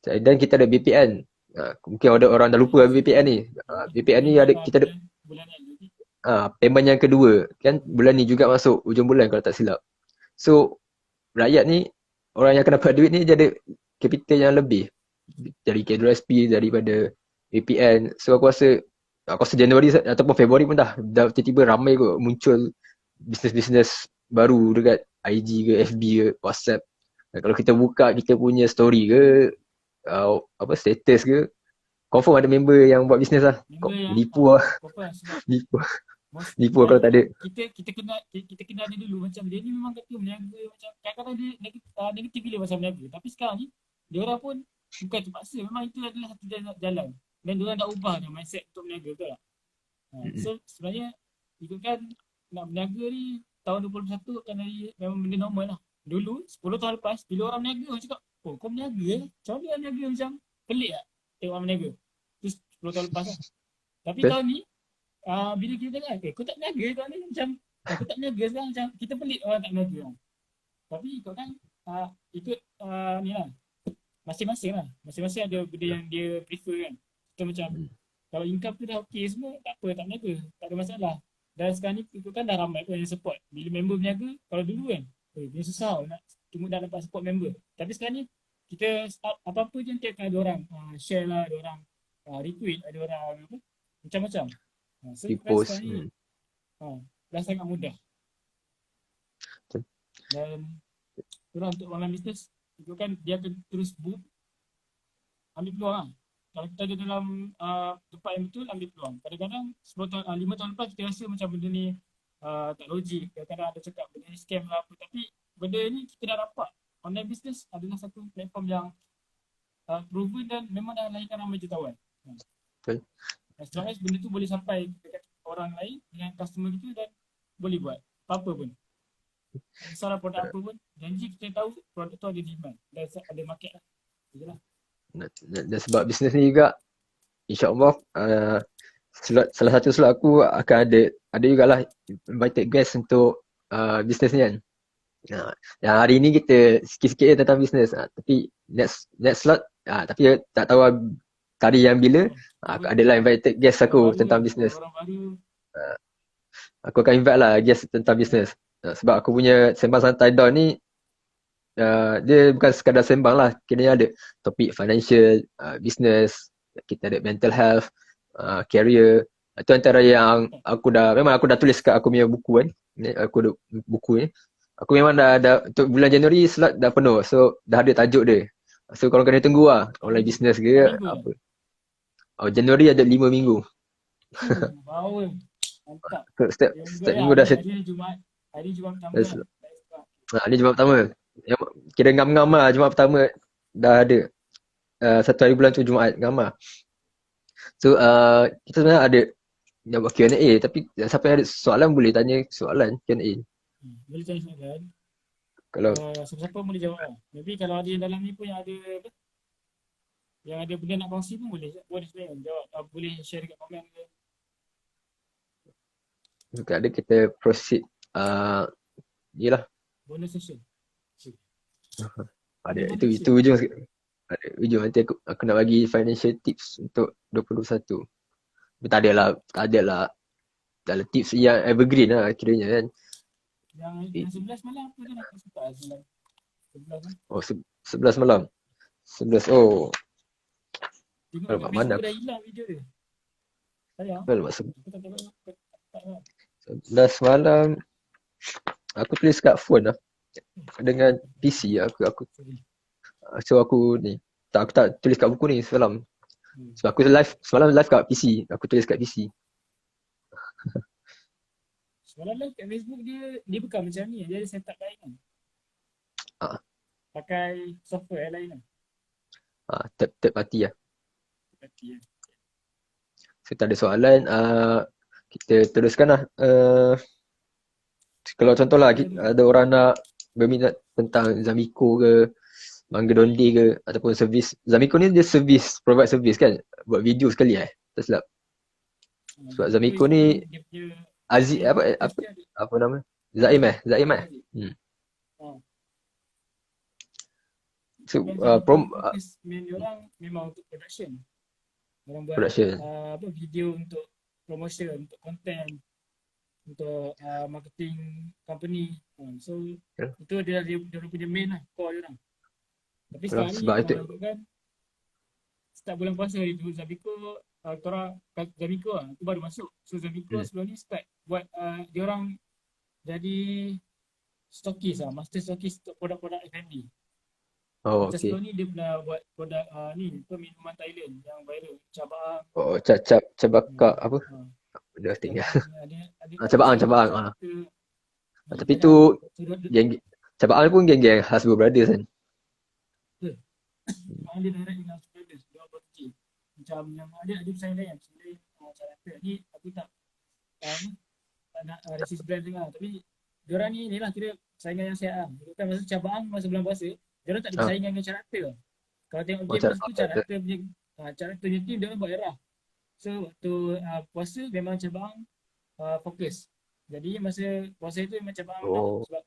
dan kita ada BPN. Mungkin ada orang dah lupa BPN ni. BPN ni kita ada payment yang kedua kan, bulan ni juga masuk hujung bulan kalau tak silap. So rakyat ni, orang yang akan dapat duit ni dia ada capital yang lebih dari KWSP, daripada BPN. So aku rasa Januari ataupun Februari pun dah tiba-tiba ramai kot muncul bisnes-bisnes baru dekat IG ke FB ke WhatsApp. Kalau kita buka kita punya story ke status ke, confirm ada member yang buat bisnes lah. Nipu lah. Nipu kalau tak ada. Kita kena ada dulu macam dia ni memang kata meniaga macam kadang-kadang dia negatif bila pasal meniaga. Tapi sekarang ni dia orang pun bukan terpaksa, memang itu adalah satu jalan. Dan dia orang dah ubah dah mindset untuk meniaga, betul tak? So sebenarnya ikutkan nak berniaga ni tahun 2021 akan dari memang benda normal lah. Dulu 10 tahun lepas bila orang berniaga orang cakap, oh kau berniaga macam mana berniaga, macam pelik tak tengok orang berniaga. Tu 10 tahun lepas lah. Tapi tahun ni bila kita dengar, kau tak berniaga tahun ni, macam aku tak berniaga sekarang, macam kita pelik orang tak berniaga. Tapi ikutkan ikut ni lah, masing-masing ada benda yang dia prefer kan. Kita macam kalau income tu dah okey semua, tak apa, tak berniaga, tak ada masalah. Dan sekarang ni ikutkan dah ramai pun yang support. Bila member berniaga, kalau dulu kan dia susah nak cuma dah dapat support member. Tapi sekarang ni kita start apa-apa je nanti akan ada orang share lah, ada orang retweet, ada orang apa, macam-macam. So repost sekarang ni dah sangat mudah. Dan untuk online business ikutkan dia akan terus boom, ambil peluang lah. Kalau kita ada dalam tempat yang betul, ambil peluang. Kadang-kadang 5 tahun lepas kita rasa macam benda ni tak logik. Kadang-kadang ada cakap benda ni scam lah apa. Tapi benda ni kita dah dapat. Online business adalah satu platform yang proven dan memang dah lahirkan ramai jutawan. Okay. As long as benda tu boleh sampai dekat orang lain dengan customer kita dan boleh buat apa-apa pun. Salah produk apa pun, janji kita tahu produk tu ada demand dan ada market lah. Itulah. Dan sebab bisnes ni juga, insyaAllah salah satu slot aku akan ada jugalah invited guest untuk bisnes ni kan. Yang hari ni kita sikit-sikit je tentang bisnes. Tapi next slot, tapi tak tahu kali yang bila, aku adalah invited guest aku tentang bisnes. Orang baru. Aku akan invite lah guest tentang bisnes. Sebab aku punya sembang santai down ni, dia bukan sekadar sembang lah. Kira ada topik financial, business, kita ada mental health, career. Itu antara yang memang aku dah tulis kat aku punya buku kan. Aku ada buku ni. Aku memang dah untuk bulan Januari slot dah penuh. So dah ada tajuk dia. So korang kena tunggu lah. Online business ke apa. Januari ada 5 minggu. Power. Mantap. So, setiap minggu dah set. Hari Jumaat pertama. Ni Jumaat pertama. Kira ngam-ngam lah Jumaat pertama dah ada. Satu hari bulan tu Jumaat ngam lah. So kita sebenarnya ada nak buat Q&A, tapi siapa yang ada soalan boleh tanya soalan Q&A. Boleh tanya soalan. Kalau siapa-siapa boleh jawab lah. Maybe kalau ada yang dalam ni pun yang ada apa? Yang ada benda nak kongsi pun boleh sebenarnya jawab. Boleh share dekat komen ke. Jika ada kita proceed yelah. Bonus session. Ada itu ujung sikit. Ada ujung nanti aku nak bagi financial tips untuk 2021. Tapi tak adalah dalam tips yang evergreen lah kiranya kan. Yang 11 malam apa dia nak sempat 11 malam. 11 Tengok mana dah hilang video dia. Sayang. Well, 11 malam aku tulis kat phone lah. Dengan PC aku so aku ni aku tak tulis kat buku ni semalam. Sebab aku semalam live kat PC. Aku tulis kat PC. Semalam live kat Facebook dia bukan macam ni. Dia ada setup lain kan. Pakai software lain kan. Third party lah. So tak ada soalan, kita teruskan lah. Kalau contohlah ada orang nak berminat tentang Zamiko ke, Mangga Donde ke, ataupun servis. Zamiko ni dia provide service kan, buat video sekali tak silap. Sebab Zamiko ni Aziz apa nama? Zaim. So main orang memang untuk production. Orang buat video untuk promotion, untuk content, untuk marketing company. So itu dia punya main lah, core dia orang. Tapi sekarang ni kan start bulan puasa hari tu Zamiko Zamiko lah, aku baru masuk. So Zamiko sebelum ni start buat dia orang jadi stokis lah, master stokis untuk produk-produk F&B. Macam sebelum ni dia pernah buat produk minuman Thailand yang viral, cabang. Cabakak apa? Dah tinggal. Cabang. Tapi tu geng cabang pun geng Hasbro Brothers kan. Dia direct dengan Hasbro Brothers, dia buat kecil. Macam yang ada pesaing lain, cara ni aku tak nak resist brand dengar, tapi diorang ni lah kira saingan yang sihat lah. Kan masa cabang masa bulan puasa dia tak ada persaingan dengan karakter. Kalau tengok game masa tu karakter punya team dia orang buat error. So waktu puasa memang cabang fokus. Jadi masa puasa itu memang cabang sebab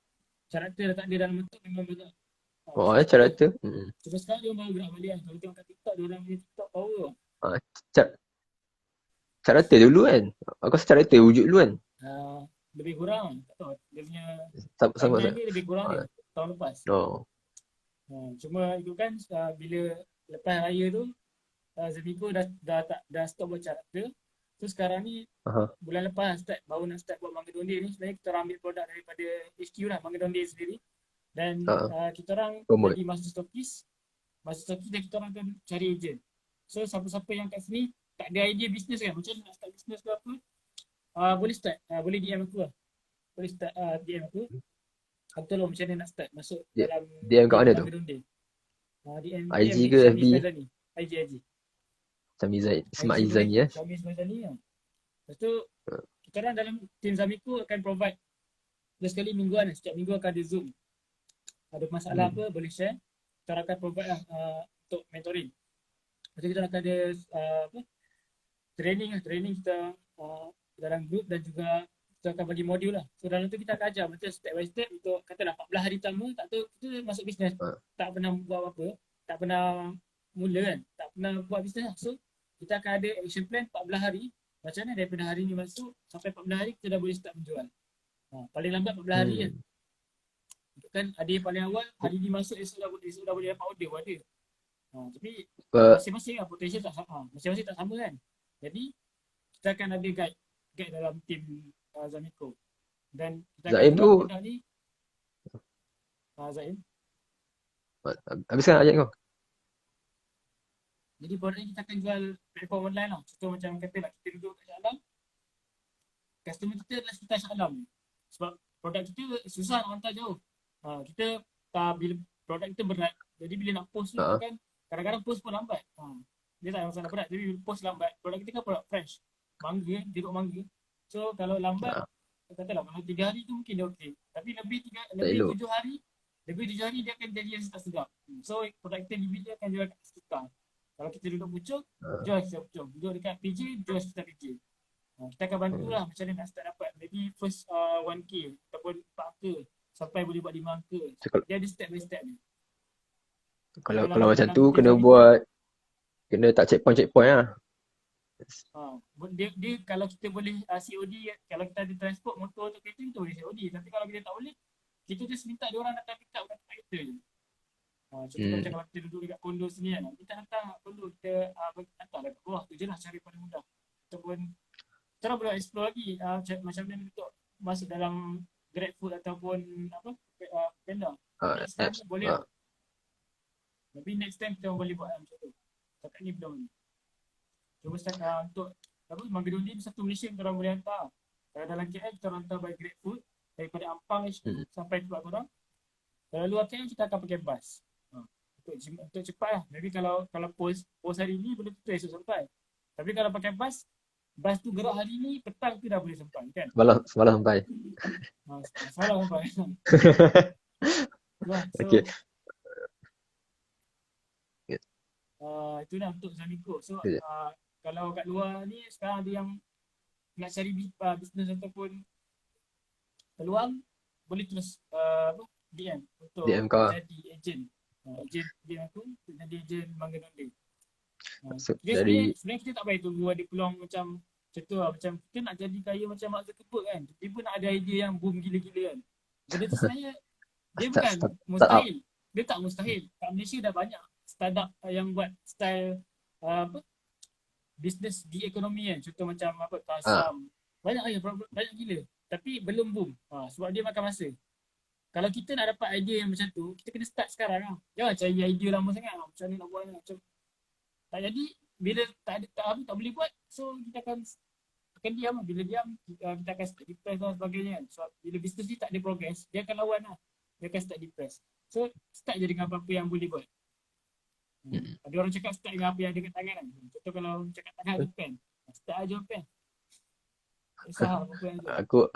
karakter dah tak ada dalam bentuk memang banyak. Karakter. Cuma sekarang dia baru gerak balik kan. Kalau tengok kat TikTok dia orang punya TikTok power. Karakter dulu kan. Aku rasa karakter wujud dulu kan. Lebih kurang tak tahu. Dia punya sama dia lebih kurang dia tahun lepas. Cuma itu kan bila lepas raya tu Zamiko dah stop buat karakter. So sekarang ni bulan lepas baru nak start buat Mangga Donde ni. Sebenarnya kita orang ambil produk daripada HQ lah, Mangga Donde sendiri. Dan kita orang jadi master stokis dan kita orang akan cari agent. So siapa-siapa yang kat sini tak ada idea bisnes kan, macam nak start bisnes ke apa, boleh start, boleh DM aku lah. Boleh start DM aku. Aku tolong macam mana nak start masuk dalam DM kat mana tu? DM IG ke FB? IG. Sami Izani Sami Izani lah. Lepas tu kita orang dalam tim Zamiko akan provide sekali mingguan, setiap minggu akan ada Zoom. Ada masalah apa boleh share. Kita orang akan provide lah untuk mentoring. Lepas tu kita akan ada training kita dalam group, dan juga kita kita akan bagi modul lah. So dalam tu kita akan ajar macam step by step untuk katalah 14 hari pertama tak tahu kita masuk bisnes. Tak pernah buat apa-apa, tak pernah mula kan, tak pernah buat bisnes lah. So kita akan ada action plan 14 hari. Macam mana daripada hari ni masuk sampai 14 hari kita dah boleh start menjual. Paling lambat 14 hari kan. Kan ada yang paling awal hari ni masuk esok dah boleh dapat order pun ada. Tapi masing-masing lah potential tak sama. Masing-masing tak sama kan. Jadi kita akan ada guide dalam tim Zamiko. Dan kita Zaim akan tu buat ni Zaim. Habiskan ayat kau. Jadi produk ni kita akan jual platform online lah. Contoh macam katalah kita duduk kat Shah Alam. Customer kita adalah sekitar Shah Alam. Sebab produk kita susah nak hantar jauh. Kita bila produk kita berat. Jadi bila nak post tu kan kadang-kadang post pun lambat. Dia tak masalah berat. Jadi bila post lambat. Produk kita kan produk fresh. Mangga, jeruk mangga. So kalau lambat, katalah kalau 3 hari tu mungkin dia okey. Tapi lebih 7 hari dia akan jadi yang tak sedap. So produk kita dia akan jual kat sekitar. Kalau kita duduk pucuk, jual sekitar pucuk. Duduk dekat PJ, jual sekitar PJ. Kita akan bantu lah macam mana nak start dapat. Maybe first 1K ataupun 4K sampai boleh buat 5K. Dia ada step by step ni. Kalau macam tu kena buat, kena tak checkpoint lah. Dia kalau kita boleh COD, kalau kita ada transport motor atau kereta kita boleh COD. Tapi kalau kita tak boleh, kita just minta dia orang datang pick up kat tempat kita je. Contoh macam kalau kita duduk dekat kondo sini kan, kita hantar kondo, kita hantar dekat bawah tu je lah cara paling mudah. Ataupun kita boleh explore lagi macam mana untuk masuk dalam GrabFood ataupun Panda. Next time boleh lah. Tapi next time kita boleh buat macam tu. Setakat ni belum ni. Cuma setakat untuk Mangga Dondi satu Malaysia kita orang boleh hantar. Kalau dalam KL kita orang hantar by GrabFood daripada Ampang sampai tempat korang. Kalau luar KL kita akan pakai bas. Untuk cepat lah. Maybe kalau post hari ni boleh tutup esok sampai. Tapi kalau pakai bas tu gerak hari ni, petang tu dah boleh sampai kan? Semalam sampai. Semalam sampai. Okay. Itu dah untuk Zamiko. So kalau kat luar ni sekarang ada yang nak cari bisnes ataupun peluang, boleh terus DM untuk jadi ejen. Ejen aku jadi ejen Mangga Dondi. Sebenarnya kita tak payah tunggu ada peluang macam tu lah. Macam kita nak jadi kaya macam Mark Zuckerberg kan. Tiba-tiba nak ada idea yang boom gila-gila kan. Benda tu sebenarnya dia bukan mustahil. Dia tak mustahil. Kat Malaysia dah banyak startup yang buat style bisnes di ekonomi kan. Contoh macam Tasam. Banyak gila. Tapi belum boom. Sebab dia makan masa. Kalau kita nak dapat idea yang macam tu, kita kena start sekarang lah. Jangan cari idea lama sangat lah. Macam ni nak buat macam tak jadi, bila tak boleh buat, so kita akan diam lah. Bila diam, kita akan start depress dan sebagainya kan. So bila bisnes ni tak ada progress, dia akan lawan lah. Dia akan start depress. So start je dengan apa-apa yang boleh buat. Ada orang cakap start dengan apa yang ada kat tangan kan. Contoh kalau cakap tangan ada pen, start aja pen.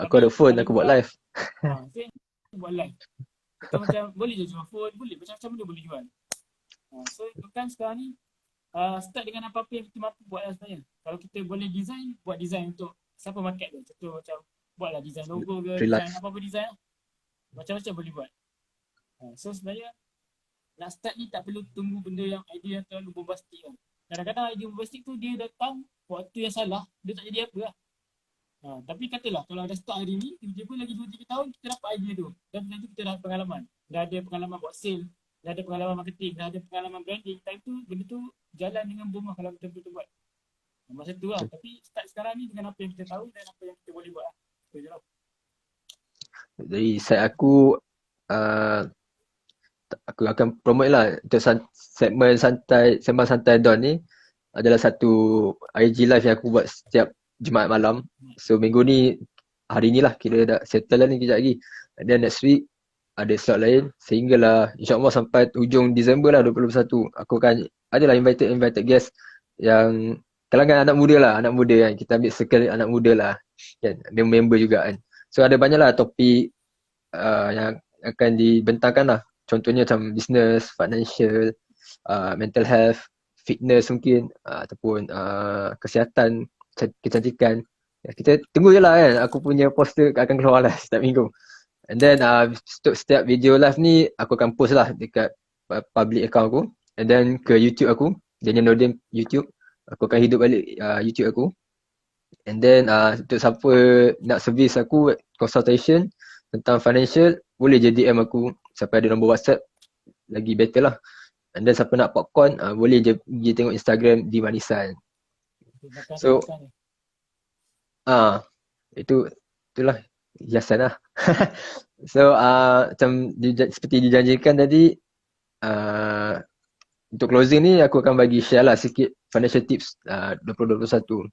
Aku ada phone, aku buat live. Buat live. Kita macam boleh je jual phone, boleh macam-macam benda boleh jual. So kan sekarang ni start dengan apa-apa yang kita mampu buat lah sebenarnya. Kalau kita boleh design, buat design untuk siapa market tu. Contoh macam buatlah design logo ke, design apa-apa design lah. Macam-macam boleh buat. So sebenarnya nak start ni tak perlu tunggu benda yang idea yang terlalu bombastik kan. Kadang-kadang idea bombastik tu dia datang waktu yang salah, dia tak jadi apa lah. Tapi katalah kalau ada start hari ni, tiba-tiba lagi 2-3 tahun kita dapat idea tu. Dan tentu kita dah ada pengalaman. Dah ada pengalaman buat sale, dah ada pengalaman marketing, dah ada pengalaman branding. Time tu benda tu jalan dengan boom lah kalau kita betul-betul buat. Masa tu lah. Tapi start sekarang ni dengan apa yang kita tahu dan apa yang kita boleh buat lah. Itu je lah. Jadi saya aku akan promote lah untuk segmen sembang santai Don ni adalah satu IG live yang aku buat setiap Jumaat malam. So minggu ni, hari ni lah kira dah settle lah ni kejap lagi. Dan next week ada slot lain sehinggalah insyaAllah sampai hujung Disember lah 2021. Aku akan adalah invited guest yang kalangan anak muda kan. Kita ambil circle anak muda lah kan, member juga kan. So ada banyak lah topik yang akan dibentangkan lah. Contohnya macam business, financial, mental health, fitness mungkin, ataupun kesihatan, kecantikan. Kita tunggu je lah kan, aku punya poster akan keluar lah setiap minggu. And then setiap video live ni aku akan post lah dekat public account aku. And then ke YouTube aku, Daniel Nordin YouTube. Aku akan hidup balik YouTube aku. And then untuk siapa nak servis aku consultation tentang financial, boleh je DM aku. Siapa ada nombor WhatsApp, lagi better lah. And then siapa nak popcorn, boleh je pergi tengok Instagram di Manisan. So itulah hiasan lah. So macam seperti dijanjikan tadi, untuk closing ni aku akan bagi share lah sikit financial tips 2021.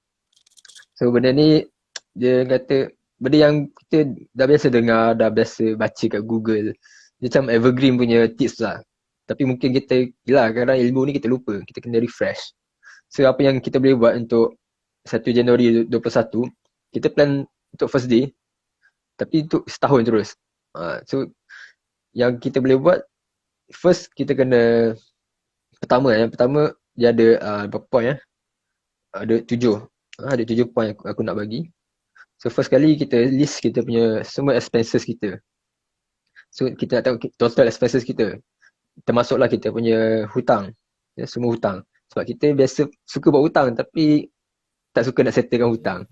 So benda ni dia kata benda yang kita dah biasa dengar, dah biasa baca kat Google. Dia macam evergreen punya tips lah. Tapi mungkin kita, yelah kadang ilmu ni kita lupa, kita kena refresh. So apa yang kita boleh buat untuk 1 Januari 2021, kita plan untuk first day, tapi untuk setahun terus. So yang kita boleh buat, first kita kena, yang pertama dia ada berapa point ada 7. Ada 7 point aku nak bagi. So first kali kita list kita punya semua expenses kita. So kita nak tahu total expenses kita. Termasuklah kita punya hutang. Semua hutang. Sebab kita biasa suka buat hutang tapi tak suka nak settlekan hutang.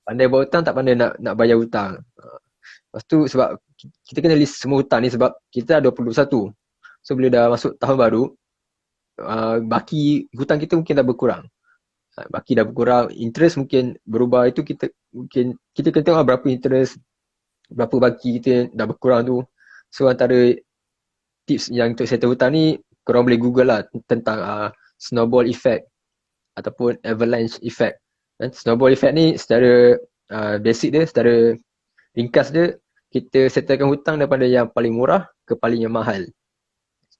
Pandai buat hutang tak pandai nak bayar hutang. Lepas tu sebab kita kena list semua hutang ni sebab kita dah 21. So bila dah masuk tahun baru, baki hutang kita mungkin dah berkurang. Baki dah berkurang, interest mungkin berubah. Itu kita kena tengok berapa interest, berapa baki kita dah berkurang tu. So antara tips yang untuk settle hutang ni, korang boleh google lah tentang snowball effect ataupun avalanche effect. Snowball effect ni secara basic dia, secara ringkas dia, kita settlekan hutang daripada yang paling murah ke paling yang mahal.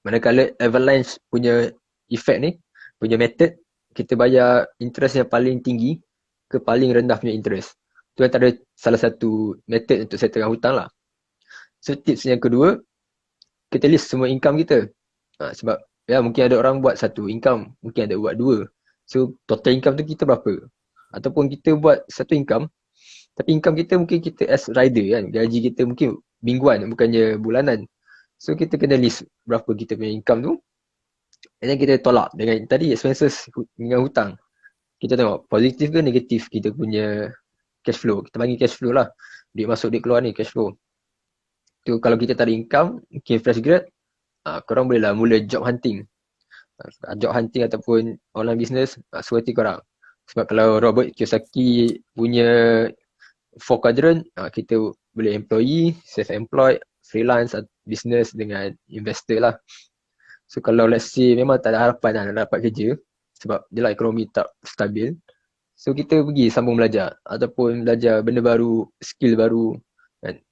Manakala avalanche punya effect ni, punya method, kita bayar interest yang paling tinggi ke paling rendah punya interest. Itu antara salah satu method untuk settlekan hutang lah. So tips yang kedua, kita list semua income kita. Sebab ya mungkin ada orang buat satu income, mungkin ada buat dua. So total income tu kita berapa? Ataupun kita buat satu income, tapi income kita mungkin kita as rider kan, gaji kita mungkin mingguan bukannya bulanan. So kita kena list berapa kita punya income tu. And then kita tolak dengan tadi expenses dengan hutang. Kita tengok positif ke negatif kita punya cash flow. Kita bagi cash flow lah. Duit masuk, duit keluar ni cash flow. Tu kalau kita tak ada income, mungkin fresh grad, korang boleh lah mula job hunting. Job hunting ataupun online business, suka hati korang. Sebab kalau Robert Kiyosaki punya 4 quadrant, kita boleh employee, self-employed, freelance, business dengan investor lah. So kalau let's say memang tak ada harapan nak dapat kerja sebab je lah ekonomi tak stabil, so kita pergi sambung belajar ataupun belajar benda baru, skill baru kan,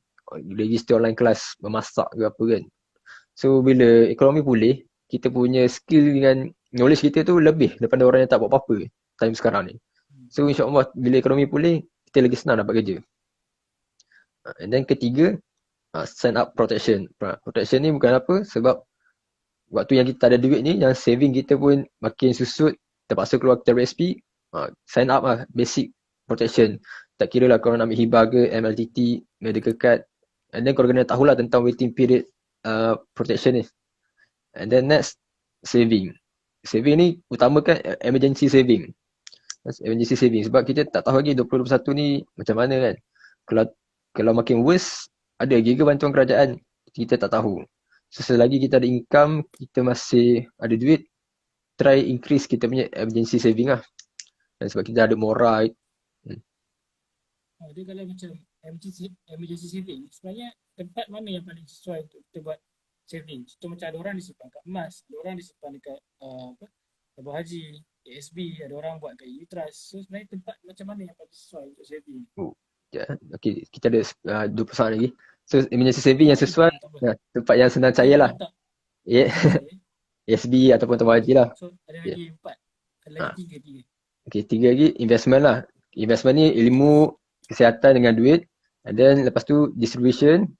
register online kelas memasak ke apa kan. So bila ekonomi pulih, kita punya skill dengan knowledge kita tu lebih daripada orang yang tak buat apa-apa time sekarang ni. So insyaAllah bila ekonomi pulih, kita lagi senang dapat kerja. And then ketiga, sign up protection. Protection ni bukan apa, sebab waktu yang kita ada duit ni, yang saving kita pun makin susut, terpaksa keluar kita RSP, sign up lah, basic protection. Tak kira lah korang nak ambil hibah ke, MLTT, medical card. And then korang kena tahulah tentang waiting period protection ni. And then next, saving. Saving ni utamakan emergency saving. Emergency saving. Sebab kita tak tahu lagi 2021 ni macam mana kan. Kalau makin worse, ada lagi ke bantuan kerajaan? Kita tak tahu. So selagi kita ada income, kita masih ada duit, try increase kita punya emergency saving lah. Dan sebab kita ada moral. Dia kalau macam emergency saving, sebenarnya tempat mana yang paling sesuai untuk kita buat saving? Contoh macam ada orang disimpan kat emas, ada orang disimpan dekat tabung haji, ASB, ada orang buat kat unit trust. So sebenarnya tempat macam mana yang paling sesuai untuk saving? Okay, kita ada 20% lagi. So emergency saving yang sesuai, tempat yang senang cair lah. ASB ataupun tabung haji lah. So ada lagi 4, ada lagi 3. Okay, 3 lagi investment lah. Investment ni ilmu, kesihatan dengan duit. And then lepas tu distribution,